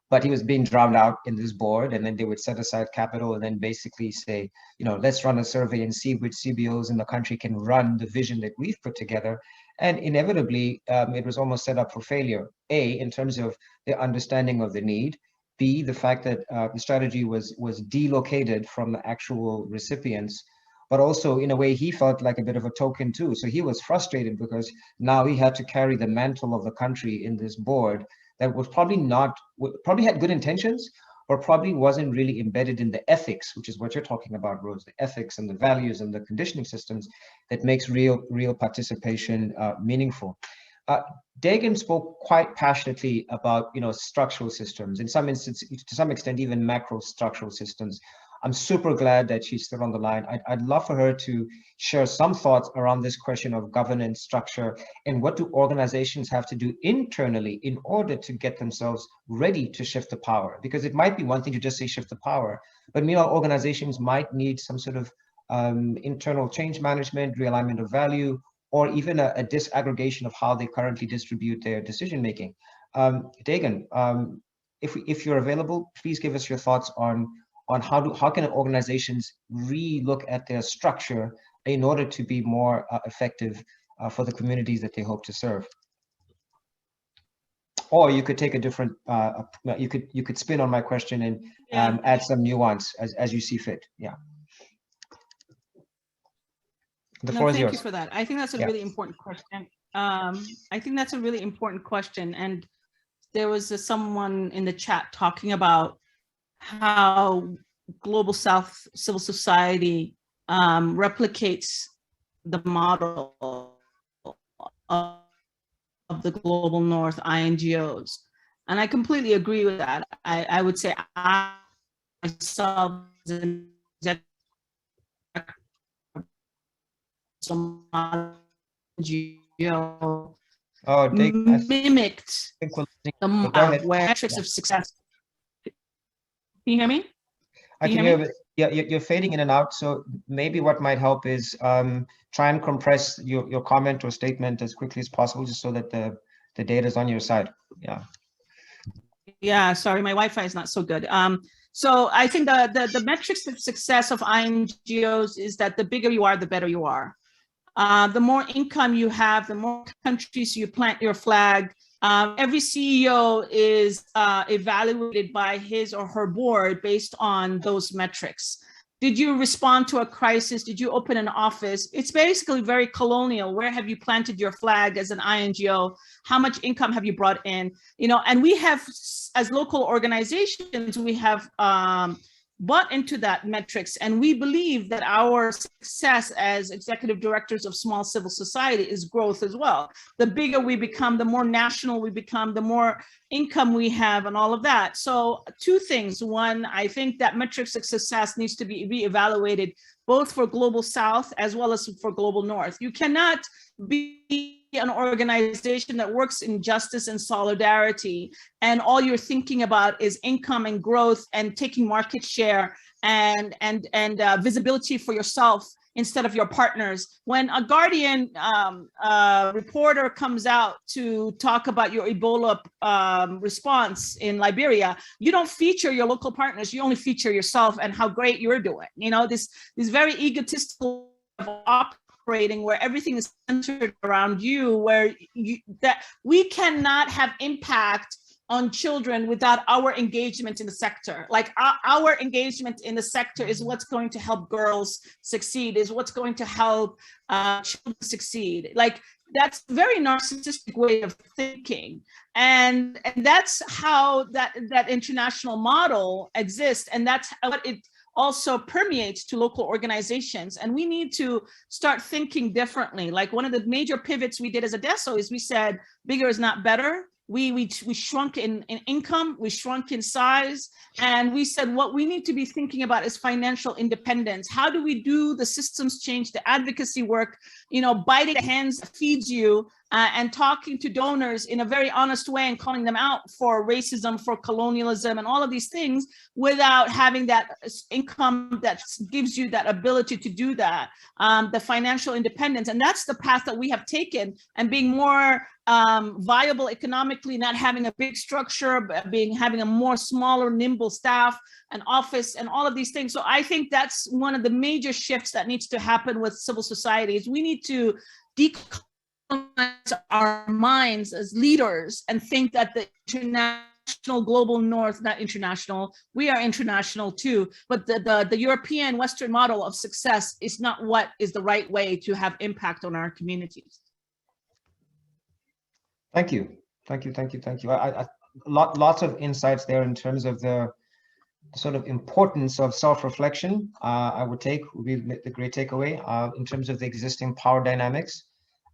but he was being drowned out in this board, and then they would set aside capital and then basically say, you know, let's run a survey and see which CBOs in the country can run the vision that we've put together. And inevitably, it was almost set up for failure, A, in terms of the understanding of the need, B, the fact that the strategy was delocated from the actual recipients, but also in a way he felt like a bit of a token too. So he was frustrated because now he had to carry the mantle of the country in this board that was probably had good intentions, but probably wasn't really embedded in the ethics, which is what you're talking about, Rose, the ethics and the values and the conditioning systems that makes real participation meaningful. Degan spoke quite passionately about, you know, structural systems, in some instances, to some extent, even macro structural systems. I'm super glad that she's still on the line. I'd love for her to share some thoughts around this question of governance structure and what do organizations have to do internally in order to get themselves ready to shift the power? Because it might be one thing to just say shift the power, but meanwhile, organizations might need some sort of internal change management, realignment of value, or even a disaggregation of how they currently distribute their decision making. Degan, if you're available, please give us your thoughts on how can organizations re-look at their structure in order to be more effective for the communities that they hope to serve. Or you could take a different, you could spin on my question and add some nuance as you see fit. Yeah. The floor is yours. Thank you for that. I think that's a really important question. I think that's a really important question. And there was someone in the chat talking about how Global South civil society replicates the model of the Global North INGOs. And I completely agree with that. I would say I myself as an executive NGO mimicked the metrics of success. Can you hear me? I can hear, yeah, you're fading in and out. So maybe what might help is try and compress your comment or statement as quickly as possible, just so that the data is on your side. Yeah. Yeah, sorry, my Wi-Fi is not so good. So I think the metrics of success of INGOs is that the bigger you are, the better you are. The more income you have, the more countries you plant your flag. Every CEO is evaluated by his or her board based on those metrics. Did you respond to a crisis? Did you open an office? It's basically very colonial. Where have you planted your flag as an INGO? How much income have you brought in? You know, and we have, as local organizations, we have bought into that metrics, and we believe that our success as executive directors of small civil society is growth as well. The bigger we become, the more national we become, the more income we have and all of that. So two things. One, I think that metrics of success needs to be reevaluated both for Global South as well as for Global North. You cannot be an organization that works in justice and solidarity, and all you're thinking about is income and growth and taking market share and visibility for yourself instead of your partners. When a Guardian reporter comes out to talk about your Ebola response in Liberia, you don't feature your local partners, you only feature yourself and how great you're doing. You know, this very egotistical operating where everything is centered around you, where that we cannot have impact on children without our engagement in the sector. Like our engagement in the sector is what's going to help girls succeed, is what's going to help children succeed. Like that's a very narcissistic way of thinking. And that's how that international model exists. And that's what it also permeates to local organizations. And we need to start thinking differently. Like one of the major pivots we did as Adeso is we said, bigger is not better. We shrunk in income, we shrunk in size, and we said what we need to be thinking about is financial independence. How do we do the systems change, the advocacy work, you know, biting the hands that feeds you, and talking to donors in a very honest way and calling them out for racism, for colonialism, and all of these things without having that income that gives you that ability to do that, the financial independence. And that's the path that we have taken, and being more viable economically, not having a big structure, but having a more smaller, nimble staff, an office, and all of these things. So I think that's one of the major shifts that needs to happen with civil society is we need to decolonize our minds as leaders and think that the international global north, not international, we are international too, but the European Western model of success is not what is the right way to have impact on our communities. Thank you. Lots of insights there in terms of the sort of importance of self-reflection. I would be the great takeaway in terms of the existing power dynamics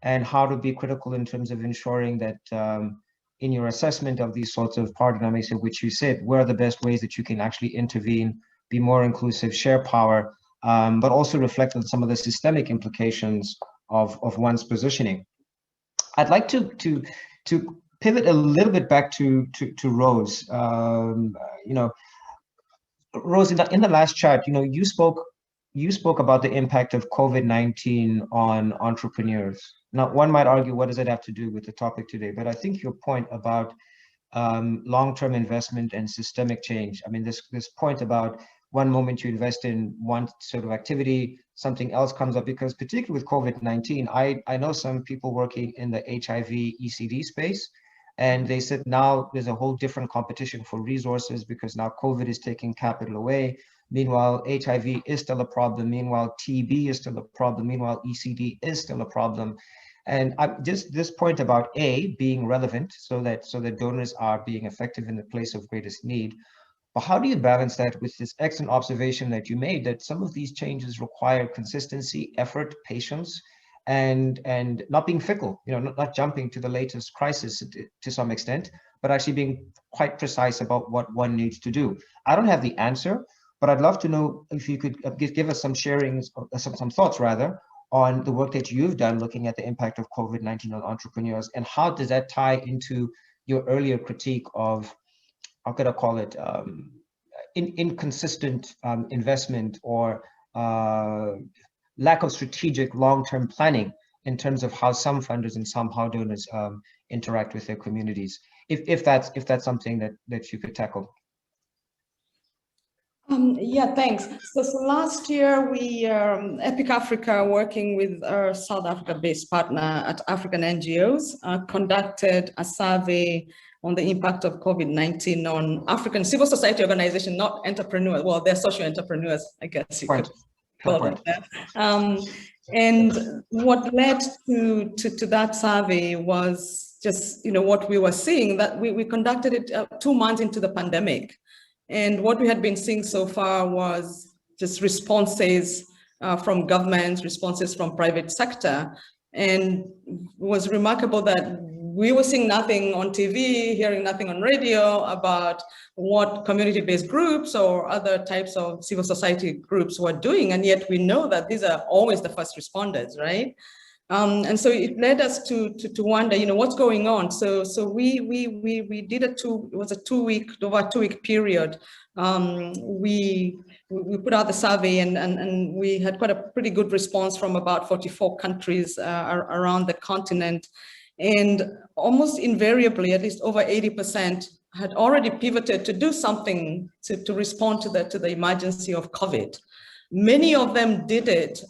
and how to be critical in terms of ensuring that in your assessment of these sorts of power dynamics, of which you said, where are the best ways that you can actually intervene, be more inclusive, share power, but also reflect on some of the systemic implications of one's positioning. I'd like to pivot a little bit back to Rose. You know, Rose, in the last chat, you know, you you spoke about the impact of COVID-19 on entrepreneurs. Now, one might argue, what does it have to do with the topic today? But I think your point about long-term investment and systemic change. I mean, this point about one moment you invest in one sort of activity, something else comes up, because particularly with COVID-19, I know some people working in the HIV ECD space, and they said now there's a whole different competition for resources because now COVID is taking capital away. Meanwhile, HIV is still a problem. Meanwhile, TB is still a problem. Meanwhile, ECD is still a problem. And this point about being relevant so that donors are being effective in the place of greatest need. But how do you balance that with this excellent observation that you made that some of these changes require consistency, effort, patience, and not being fickle, not jumping to the latest crisis to some extent, but actually being quite precise about what one needs to do? I don't have the answer, but I'd love to know if you could give us some sharings, some thoughts rather, on the work that you've done looking at the impact of COVID-19 on entrepreneurs, and how does that tie into your earlier critique of, how could I call it, inconsistent investment or lack of strategic long-term planning in terms of how some funders and some donors interact with their communities, if that's something that you could tackle. Yeah, thanks. So last year, we, EPIC Africa, working with our South Africa-based partner at African NGOs, conducted a survey on the impact of COVID-19 on African civil society organizations, not entrepreneurs. Well, they're social entrepreneurs, I guess you could call them that. And what led to that survey was just, what we were seeing, that we conducted it 2 months into the pandemic. And what we had been seeing so far was just responses from governments, responses from private sector. And it was remarkable that we were seeing nothing on TV, hearing nothing on radio about what community-based groups or other types of civil society groups were doing. And yet we know that these are always the first responders, right? And so it led us to wonder, what's going on. So we did it was a 2-week period. We put out the survey and we had quite a pretty good response from about 44 countries around the continent. And almost invariably, at least over 80% had already pivoted to do something to respond to the emergency of COVID. Many of them did it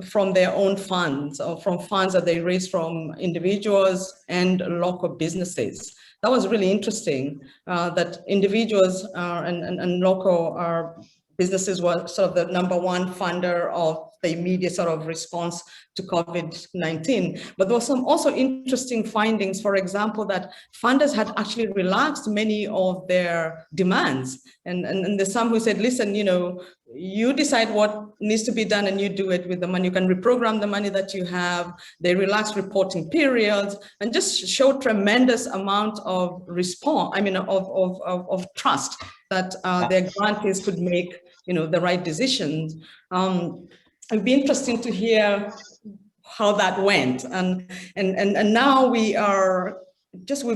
from their own funds or from funds that they raised from individuals and local businesses. That was really interesting, that individuals and local businesses were sort of the #1 funder of the immediate sort of response to COVID-19. But there were some also interesting findings, for example, that funders had actually relaxed many of their demands. And there's some who said, listen, you decide what needs to be done and you do it with the money. You can reprogram the money that you have. They relaxed reporting periods and just showed tremendous amount of of trust that their grantees could make, the right decisions. It'd be interesting to hear how that went. And now we've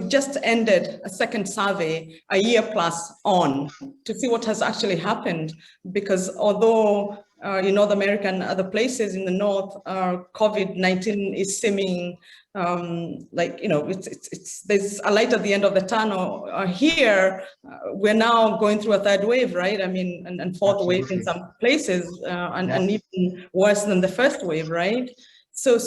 just ended a second survey, a year plus on, to see what has actually happened. Because although in North America and other places in the North, COVID-19 is seeming there's a light at the end of the tunnel. Here, we're now going through a third wave, right? I mean, and fourth wave in some places, and even worse than the first wave, right? So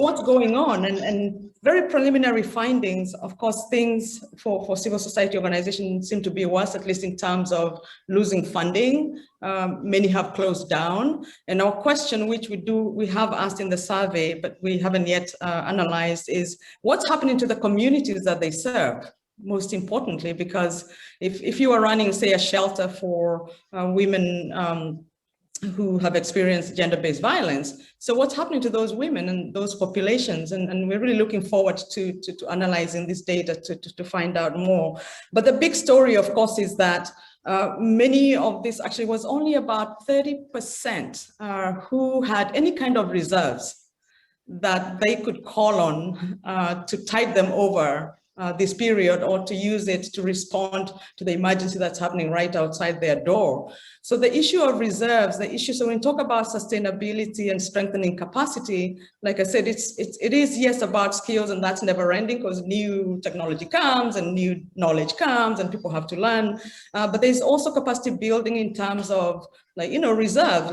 what's going on? And very preliminary findings, of course, things for civil society organizations seem to be worse, at least in terms of losing funding. Many have closed down. And our question, which we have asked in the survey, but we haven't yet analyzed, is what's happening to the communities that they serve? Most importantly, because if you are running, say, a shelter for women who have experienced gender-based violence. So what's happening to those women and those populations? And we're really looking forward to analyzing this data to find out more. But the big story, of course, is that many of this actually was only about 30% who had any kind of reserves that they could call on to tide them over this period, or to use it to respond to the emergency that's happening right outside their door. So the issue of reserves, so when we talk about sustainability and strengthening capacity, like I said, it is yes about skills, and that's never ending because new technology comes and new knowledge comes and people have to learn. But there's also capacity building in terms of reserve,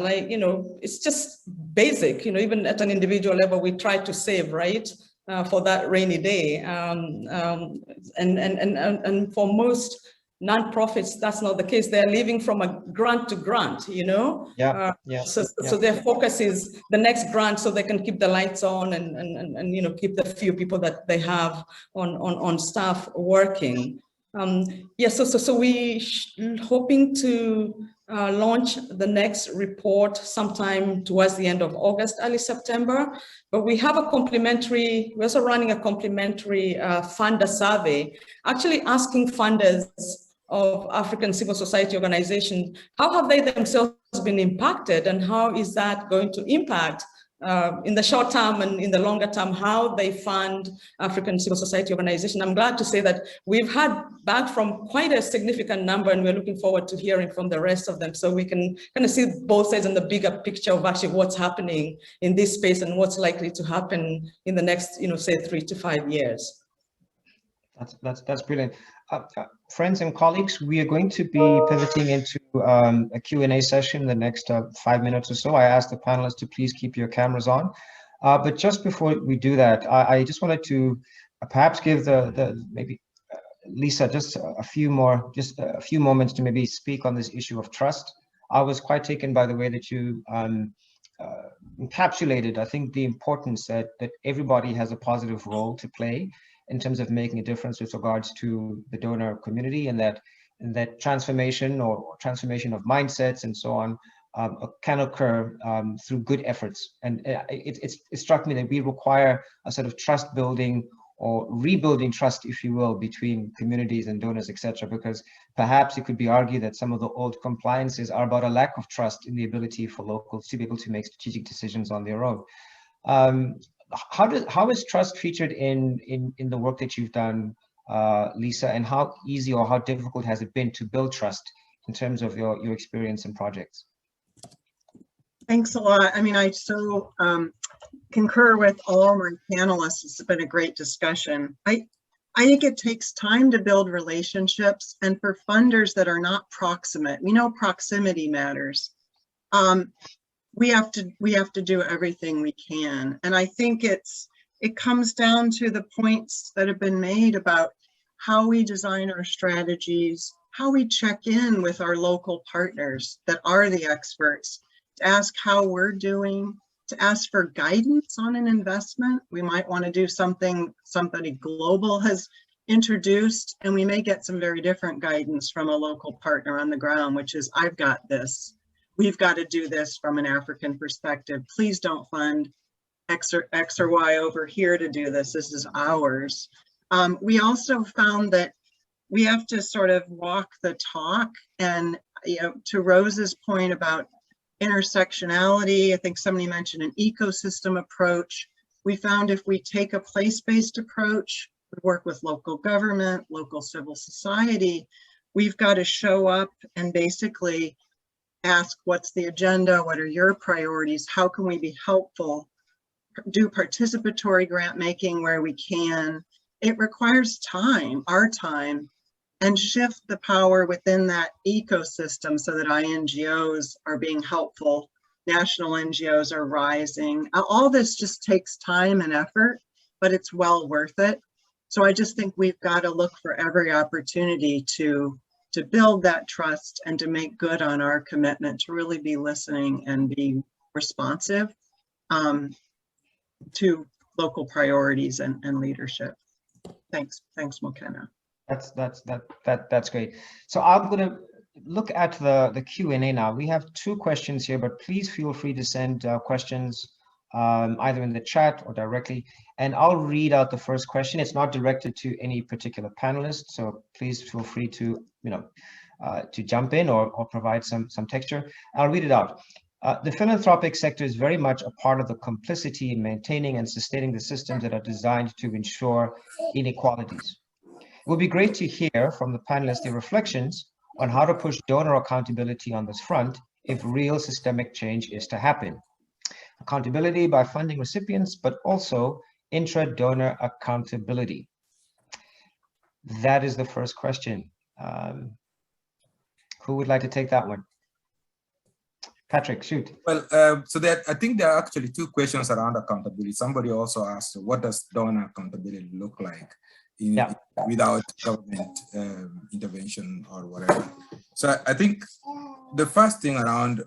it's just basic, even at an individual level, we try to save, right? For that rainy day. And for most nonprofits, that's not the case. They're living from a grant to grant, So their focus is the next grant so they can keep the lights on and keep the few people that they have on staff working. So we hoping to launch the next report sometime towards the end of August, early September. But we have we're also running a complimentary funder survey, actually asking funders of African civil society organizations, how have they themselves been impacted, and how is that going to impact in the short term and in the longer term, how they fund African civil society organizations. I'm glad to say that we've had back from quite a significant number, and we're looking forward to hearing from the rest of them, so we can kind of see both sides and the bigger picture of actually what's happening in this space and what's likely to happen in the next, say 3 to 5 years. That's brilliant. Friends and colleagues, we are going to be pivoting into a Q&A session in the next 5 minutes or so. I asked the panelists to please keep your cameras on. But just before we do that, I just wanted to perhaps give maybe Lisa just a few moments to maybe speak on this issue of trust. I was quite taken by the way that you encapsulated, I think, the importance that everybody has a positive role to play in terms of making a difference with regards to the donor community, and that transformation or transformation of mindsets and so on can occur through good efforts. And it struck me that we require a sort of trust building or rebuilding trust, if you will, between communities and donors, etc. Because perhaps it could be argued that some of the old compliances are about a lack of trust in the ability for locals to be able to make strategic decisions on their own. How is trust featured in the work that you've done, Lisa, and how easy or how difficult has it been to build trust in terms of your experience and projects? Thanks a lot. I mean, I so concur with all my panelists. It's been a great discussion. I think it takes time to build relationships, and for funders that are not proximate, we know proximity matters. We have to do everything we can. And I think it comes down to the points that have been made about how we design our strategies, how we check in with our local partners that are the experts, to ask how we're doing, to ask for guidance on an investment. We might want to do something somebody global has introduced, and we may get some very different guidance from a local partner on the ground, which is, I've got this. We've got to do this from an African perspective. Please don't fund X or Y over here to do this. This is ours. We also found that we have to sort of walk the talk, and to Rose's point about intersectionality, I think somebody mentioned an ecosystem approach. We found if we take a place-based approach, we work with local government, local civil society, we've got to show up and basically ask, what's the agenda? What are your priorities? How can we be helpful? Do participatory grant making where we can. It requires time, our time, and shift the power within that ecosystem so that INGOs are being helpful. National NGOs are rising. All this just takes time and effort, but it's well worth it. So I just think we've got to look for every opportunity to build that trust and to make good on our commitment to really be listening and be responsive to local priorities and leadership. Thanks, Mokena. That's great. So I'm going to look at the Q&A now. We have 2 questions here, but please feel free to send questions either in the chat or directly, and I'll read out the first question. It's not directed to any particular panelist, so please feel free to to jump in or provide some texture. I'll read it out. The philanthropic sector is very much a part of the complicity in maintaining and sustaining the systems that are designed to ensure inequalities. It would be great to hear from the panelists their reflections on how to push donor accountability on this front if real systemic change is to happen. Accountability by funding recipients, but also intra-donor accountability. That is the first question. Who would like to take that one? Patrick, shoot. Well, I think there are actually two questions around accountability. Somebody also asked, what does donor accountability look like without government intervention or whatever? So I think the first thing around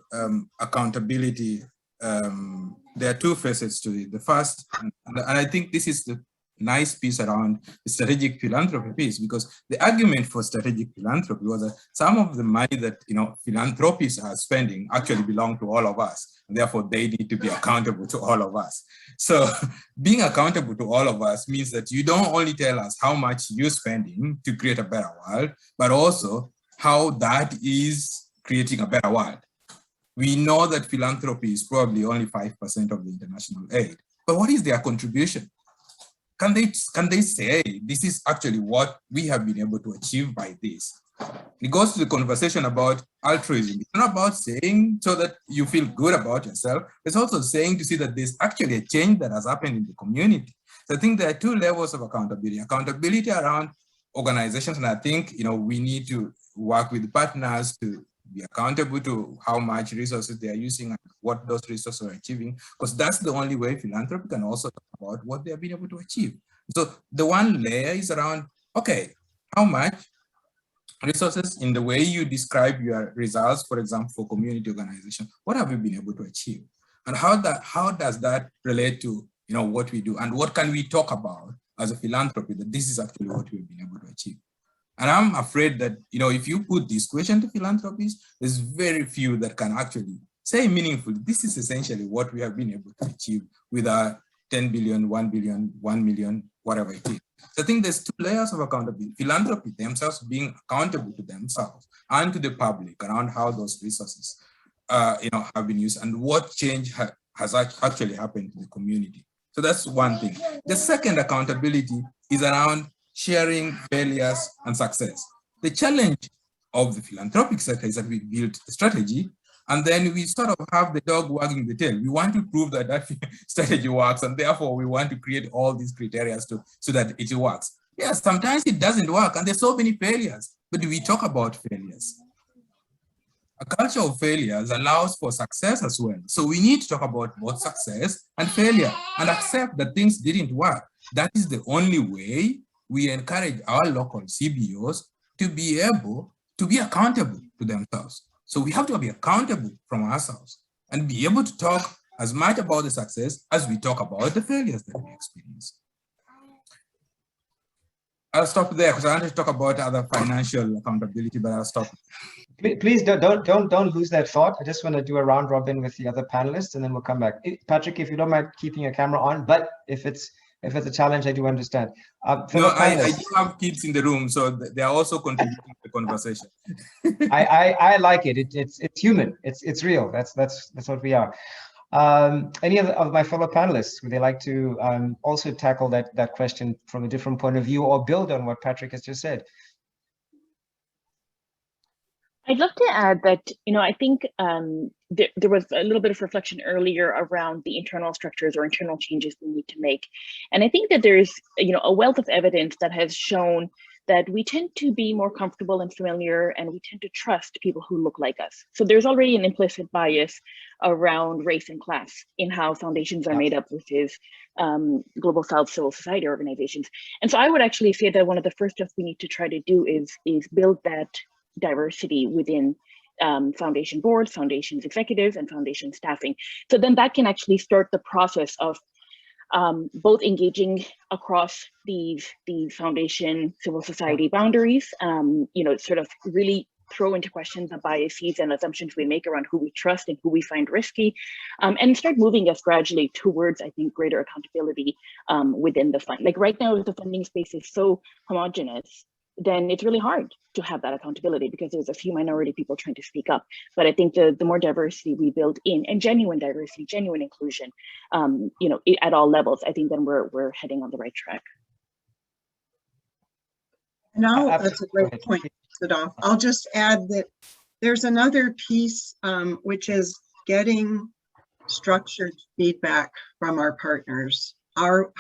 accountability, there are two facets to it. The first, and I think this is the nice piece around the strategic philanthropy piece, because the argument for strategic philanthropy was that some of the money that philanthropists are spending actually belong to all of us, and therefore they need to be accountable to all of us. So being accountable to all of us means that you don't only tell us how much you're spending to create a better world, but also how that is creating a better world. We know that philanthropy is probably only 5% of the international aid, but what is their contribution? Can they say this is actually what we have been able to achieve by this? It goes to the conversation about altruism. It's not about saying so that you feel good about yourself. It's also saying to see that there's actually a change that has happened in the community. So I think there are two levels of accountability. Accountability around organizations, and I think we need to work with partners to be accountable to how much resources they are using and what those resources are achieving, because that's the only way philanthropy can also talk about what they have been able to achieve. So the one layer is around, okay, how much resources in the way you describe your results, for example, for community organization, what have you been able to achieve? And how does that relate to what we do, and what can we talk about as a philanthropy that this is actually what we've been able to achieve? And I'm afraid that, if you put this question to philanthropists, there's very few that can actually say meaningfully, this is essentially what we have been able to achieve with our 10 billion, 1 billion, 1 million, whatever it is. So I think there's two layers of accountability. Philanthropy themselves being accountable to themselves and to the public around how those resources have been used and what change has actually happened to the community. So that's one thing. The second accountability is around sharing failures and success. The challenge of the philanthropic sector is that we build a strategy and then we sort of have the dog wagging the tail. We want to prove that that strategy works, and therefore we want to create all these criteria so that it works. Yes, sometimes it doesn't work and there's so many failures, but we talk about failures. A culture of failures allows for success as well. So we need to talk about both success and failure and accept that things didn't work. That is the only way we encourage our local CBOs to be able to be accountable to themselves. So we have to be accountable from ourselves and be able to talk as much about the success as we talk about the failures that we experience. I'll stop there because I want to talk about other financial accountability, but I'll stop. Please don't lose that thought. I just want to do a round robin with the other panelists and then we'll come back. Patrick, if you don't mind keeping your camera on, but if it's a challenge, I do understand. No, I do have kids in the room, so they are also contributing to the conversation. I like it. It's human. It's real. That's what we are. Any of my fellow panelists, would they like to also tackle that question from a different point of view or build on what Patrick has just said? I'd love to add that, I think there was a little bit of reflection earlier around the internal structures or internal changes we need to make. And I think that there's, a wealth of evidence that has shown that we tend to be more comfortable and familiar, and we tend to trust people who look like us. So there's already an implicit bias around race and class in how foundations are made up versus Global South civil society organizations. And so I would actually say that one of the first steps we need to try to do is build that diversity within foundation boards, foundations executives, and foundation staffing. So then that can actually start the process of both engaging across these foundation civil society boundaries, sort of really throw into question the biases and assumptions we make around who we trust and who we find risky, and start moving us gradually towards, I think, greater accountability within the fund. Like right now, if the funding space is so homogenous, then it's really hard to have that accountability because there's a few minority people trying to speak up. But I think the more diversity we build in, and genuine diversity, genuine inclusion, at all levels, I think then we're heading on the right track. Now, that's a great point, Sadaf. I'll just add that there's another piece, which is getting structured feedback from our partners. How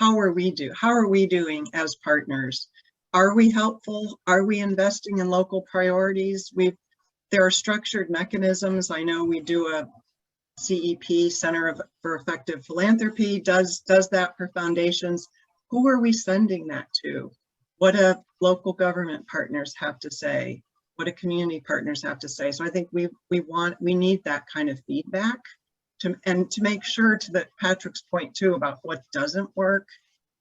are we doing as partners? Are we helpful? Are we investing in local priorities? There are structured mechanisms. I know we do a CEP, Center for Effective Philanthropy, does that for foundations. Who are we sending that to? What do local government partners have to say? What do community partners have to say? So I think we need that kind of feedback to make sure, to that Patrick's point too, about what doesn't work,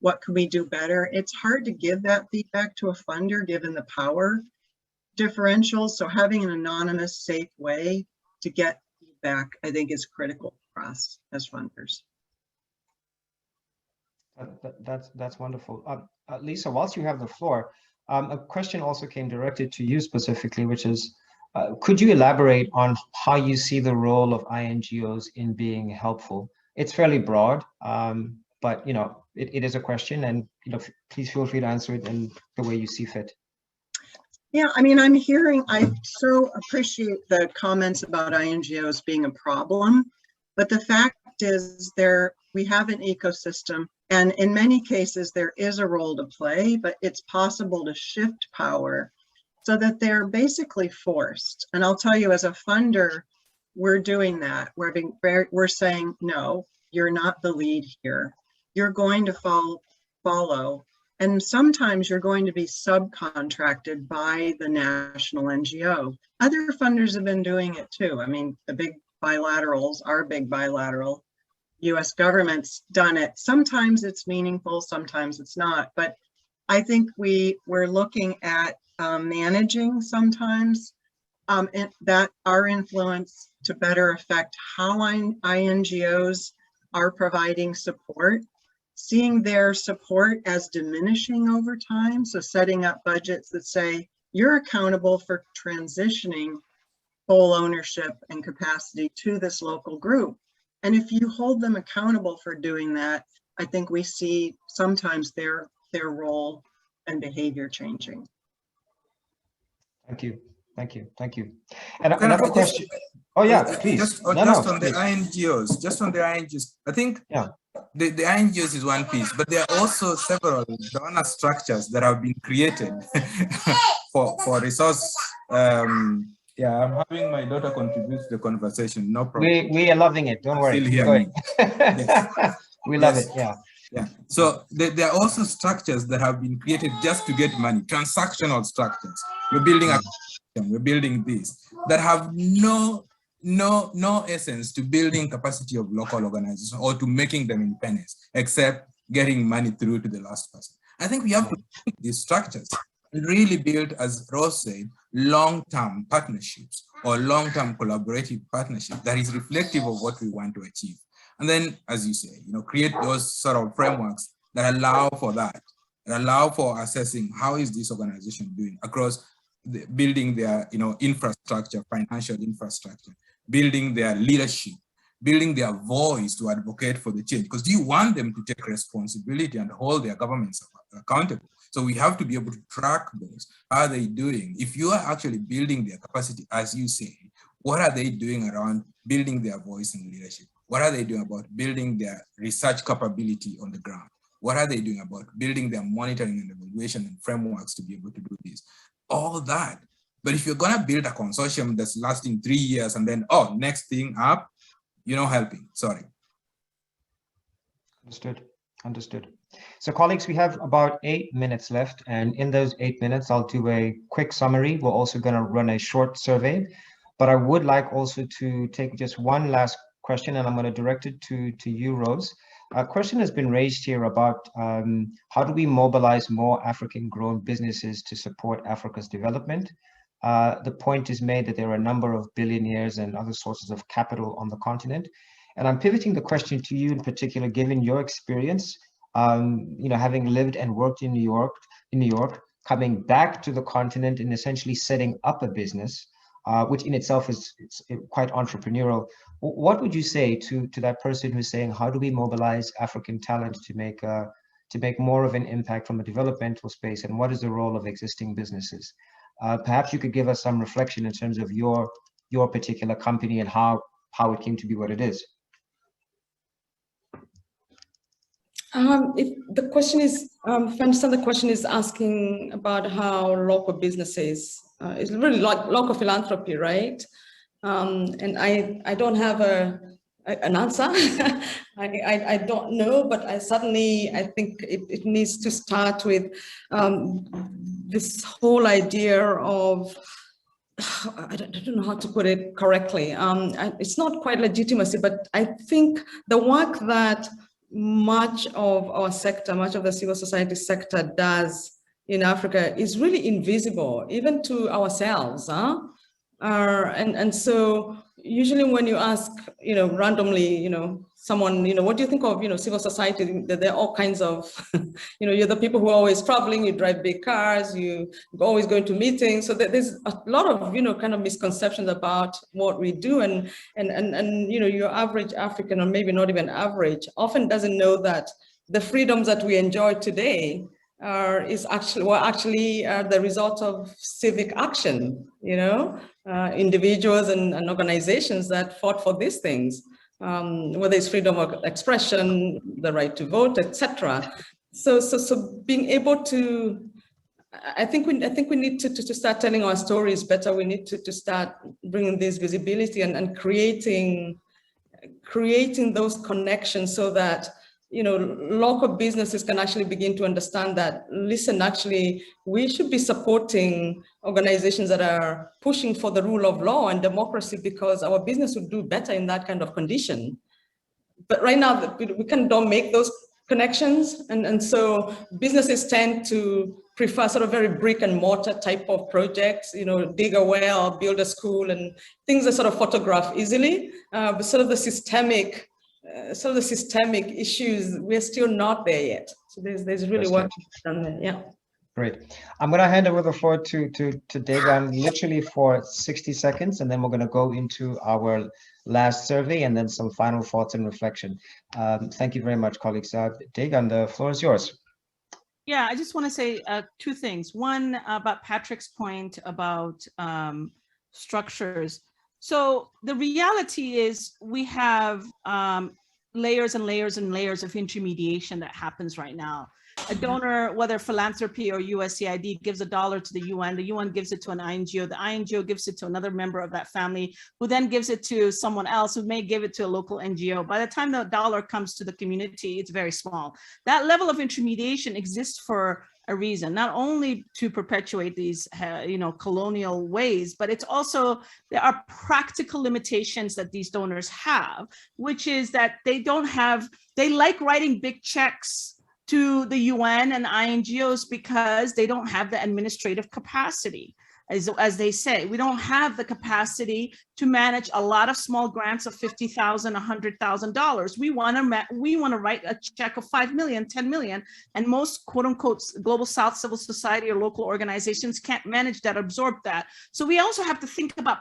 what can we do better. It's hard to give that feedback to a funder given the power differentials. So having an anonymous, safe way to get feedback, I think, is critical for us as funders. That's wonderful. Lisa, whilst you have the floor, a question also came directed to you specifically, which is, could you elaborate on how you see the role of INGOs in being helpful? It's fairly broad, but it is a question, and please feel free to answer it in the way you see fit. Yeah, I mean, I so appreciate the comments about INGOs being a problem, but the fact is we have an ecosystem, and in many cases there is a role to play, but it's possible to shift power so that they're basically forced. And I'll tell you, as a funder, we're doing that. We're saying, no, you're not the lead here. You're going to follow. And sometimes you're going to be subcontracted by the national NGO. Other funders have been doing it too. I mean, the big bilaterals, our big bilateral, US government's done it. Sometimes it's meaningful, sometimes it's not. But I think we're looking at managing sometimes that our influence to better affect how INGOs are providing support, seeing their support as diminishing over time. So setting up budgets that say, you're accountable for transitioning full ownership and capacity to this local group. And if you hold them accountable for doing that, I think we see sometimes their role and behavior changing. Thank you. And another question. Oh yeah, please. Just on the INGOs, I think the INGOs is one piece, but there are also several donor structures that have been created for resource. Yeah, I'm having my daughter contribute to the conversation. No problem. We are loving it. Don't worry. Yes. We love it. Yeah. Yeah. So there are also structures that have been created just to get money. Transactional structures. We're building we're building this that have no essence to building capacity of local organizations or to making them independent, except getting money through to the last person. I think we have to make these structures and really build, as Rose said, long-term partnerships or long-term collaborative partnerships that is reflective of what we want to achieve. And then, as you say, create those sort of frameworks that allow for that, that allow for assessing how is this organization doing across building their, infrastructure, financial infrastructure, building their leadership, building their voice to advocate for the change. Because do you want them to take responsibility and hold their governments accountable? So we have to be able to track those. How are they doing? If you are actually building their capacity, as you say, what are they doing around building their voice and leadership? What are they doing about building their research capability on the ground? What are they doing about building their monitoring and evaluation and frameworks to be able to do this? All that. But if you're gonna build a consortium that's lasting 3 years and then, next thing up, you're not helping, sorry. Understood. So colleagues, we have about 8 minutes left. And in those 8 minutes, I'll do a quick summary. We're also gonna run a short survey, but I would like also to take just one last question, and I'm going to direct it to you, Rose. A question has been raised here about how do we mobilize more African-grown businesses to support Africa's development? The point is made that there are a number of billionaires and other sources of capital on the continent. And I'm pivoting the question to you in particular, given your experience, having lived and worked in New York, coming back to the continent and essentially setting up a business, which in itself is quite entrepreneurial. What would you say to that person who's saying, how do we mobilize African talent to make to make more of an impact from a developmental space, and what is the role of existing businesses? Perhaps you could give us some reflection in terms of your particular company and how it came to be what it is. If the question is, if I understand the question is asking about how local businesses, it's really like local philanthropy, right? And I don't have an answer. I don't know, but I think it needs to start with this whole idea of, I don't know how to put it correctly. It's not quite legitimacy, but I think the work that much of our sector, much of the civil society sector does in Africa is really invisible, even to ourselves. And so usually when you ask, randomly, someone, what do you think of, civil society? There are all kinds of, you're the people who are always traveling, you drive big cars, you always go to meetings. So there's a lot of, kind of misconceptions about what we do. And your average African, or maybe not even average, often doesn't know that the freedoms that we enjoy today were actually the result of civic action, individuals and organizations that fought for these things. Whether it's freedom of expression, the right to vote, etc. So being able to, I think we need to start telling our stories better. We need to start bringing this visibility and creating those connections so that local businesses can actually begin to understand that, listen, actually, we should be supporting organizations that are pushing for the rule of law and democracy, because our business would do better in that kind of condition. But right now, we don't make those connections. And so businesses tend to prefer sort of very brick and mortar type of projects, dig a well, build a school, and things that sort of photograph easily, but sort of the systemic issues, we're still not there yet. So there's really work to be done there. Yeah. Great. I'm going to hand over the floor to Degan literally for 60 seconds, and then we're going to go into our last survey and then some final thoughts and reflection. Thank you very much, colleagues. Degan, the floor is yours. Yeah, I just want to say two things. One, about Patrick's point about structures. So the reality is we have layers and layers and layers of intermediation that happens right now. A donor, whether philanthropy or USAID, gives $1 to the UN gives it to an INGO, the INGO gives it to another member of that family, who then gives it to someone else who may give it to a local NGO. By the time the dollar comes to the community, it's very small. That level of intermediation exists for a reason, not only to perpetuate these colonial ways, but it's also, there are practical limitations that these donors have, which is that they like writing big checks to the UN and INGOs because they don't have the administrative capacity. As they say, we don't have the capacity to manage a lot of small grants of $50,000, $100,000. We want to write a check of 5 million, 10 million, and most quote unquote global South civil society or local organizations can't manage that, absorb that. So we also have to think about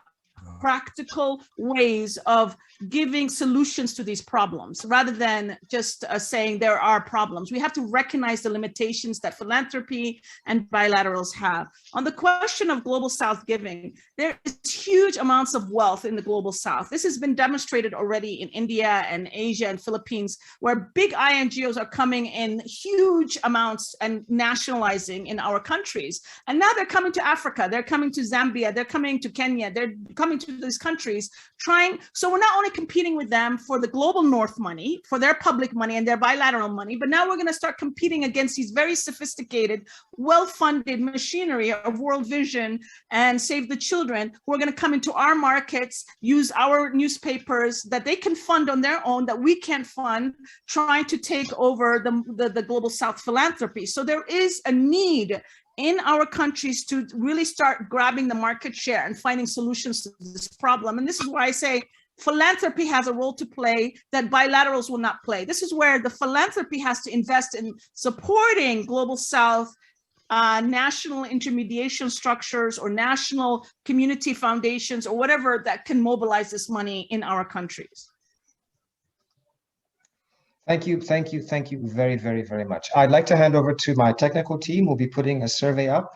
practical ways of giving solutions to these problems rather than just saying there are problems. We have to recognize the limitations that philanthropy and bilaterals have. On the question of global South giving, there is huge amounts of wealth in the global South. This has been demonstrated already in India and Asia and Philippines, where big INGOs are coming in huge amounts and nationalizing in our countries. And now they're coming to Africa, they're coming to Zambia, they're coming to Kenya, they're coming to these countries so we're not only competing with them for the global North money, for their public money and their bilateral money, but now we're going to start competing against these very sophisticated, well-funded machinery of World Vision and Save the Children, who are going to come into our markets, use our newspapers that they can fund on their own, that we can't fund, trying to take over the global South philanthropy. So there is a need in our countries to really start grabbing the market share and finding solutions to this problem. And this is why I say philanthropy has a role to play that bilaterals will not play. This is where the philanthropy has to invest in supporting global South national intermediation structures or national community foundations or whatever that can mobilize this money in our countries. Thank you very, very, very much. I'd like to hand over to my technical team. We'll be putting a survey up.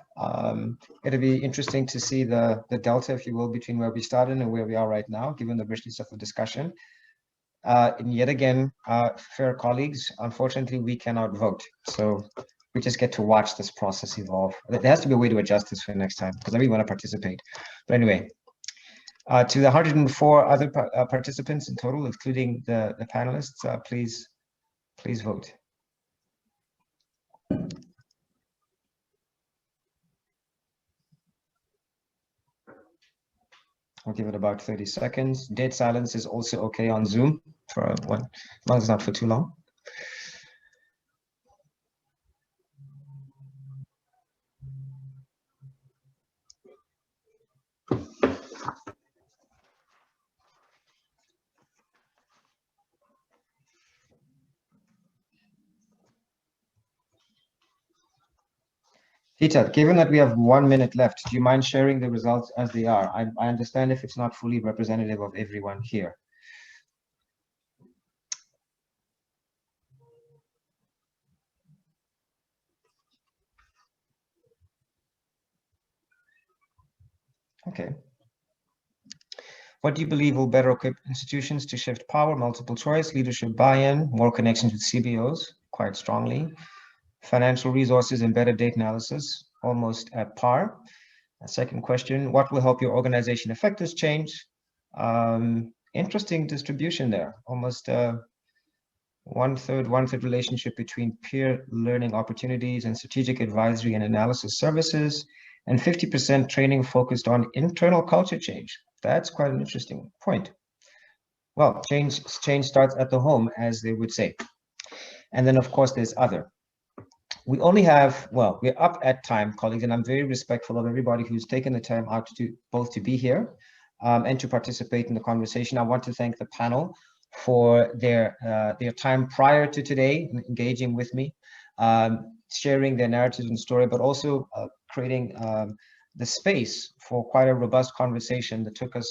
It'll be interesting to see the delta, if you will, between where we started and where we are right now, given the richness of the discussion. And yet again, fair colleagues, unfortunately, we cannot vote. So we just get to watch this process evolve. There has to be a way to adjust this for next time, because I really want to participate. But anyway, to the 104 other participants in total, including the panelists, please vote. I'll give it about 30 seconds. Dead silence is also okay on Zoom for one, as long as it's not for too long. Peter, given that we have 1 minute left, do you mind sharing the results as they are? I understand if it's not fully representative of everyone here. Okay. What do you believe will better equip institutions to shift power, multiple choice, leadership buy-in, more connections with CBOs, quite strongly, financial resources and better data analysis, almost at par. A second question, what will help your organization affect this change? Interesting distribution there, almost one-third relationship between peer learning opportunities and strategic advisory and analysis services, and 50% training focused on internal culture change. That's quite an interesting point. Well, change starts at the home, as they would say. And then, of course, there's other. We only have, well, we're up at time, colleagues, and I'm very respectful of everybody who's taken the time out to both to be here and to participate in the conversation. I want to thank the panel for their time prior to today, engaging with me, sharing their narratives and story, but also creating the space for quite a robust conversation that took us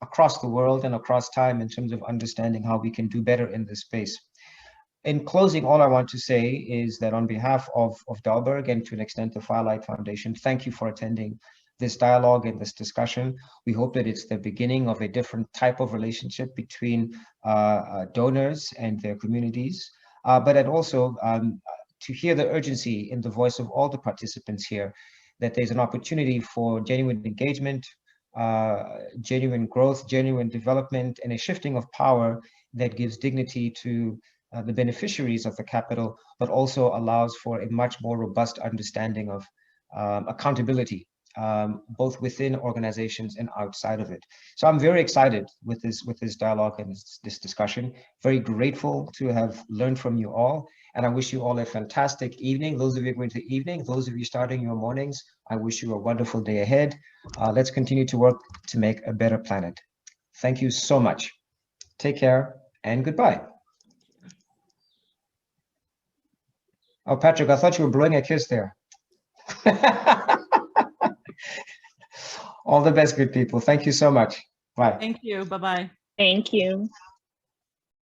across the world and across time in terms of understanding how we can do better in this space. In closing, all I want to say is that on behalf of Dalberg and to an extent the Firelight Foundation, thank you for attending this dialogue and this discussion. We hope that it's the beginning of a different type of relationship between donors and their communities, but and also to hear the urgency in the voice of all the participants here, that there's an opportunity for genuine engagement, genuine growth, genuine development, and a shifting of power that gives dignity to the beneficiaries of the capital, but also allows for a much more robust understanding of accountability, both within organizations and outside of it. So I'm very excited with this dialogue and this discussion. Very grateful to have learned from you all, and I wish you all a fantastic evening. Those of you going to evening, those of you starting your mornings, I wish you a wonderful day ahead. Let's continue to work to make a better planet. Thank you so much. Take care and goodbye. Oh, Patrick, I thought you were blowing a kiss there. All the best, good people. Thank you so much. Bye. Thank you. Bye-bye. Thank you.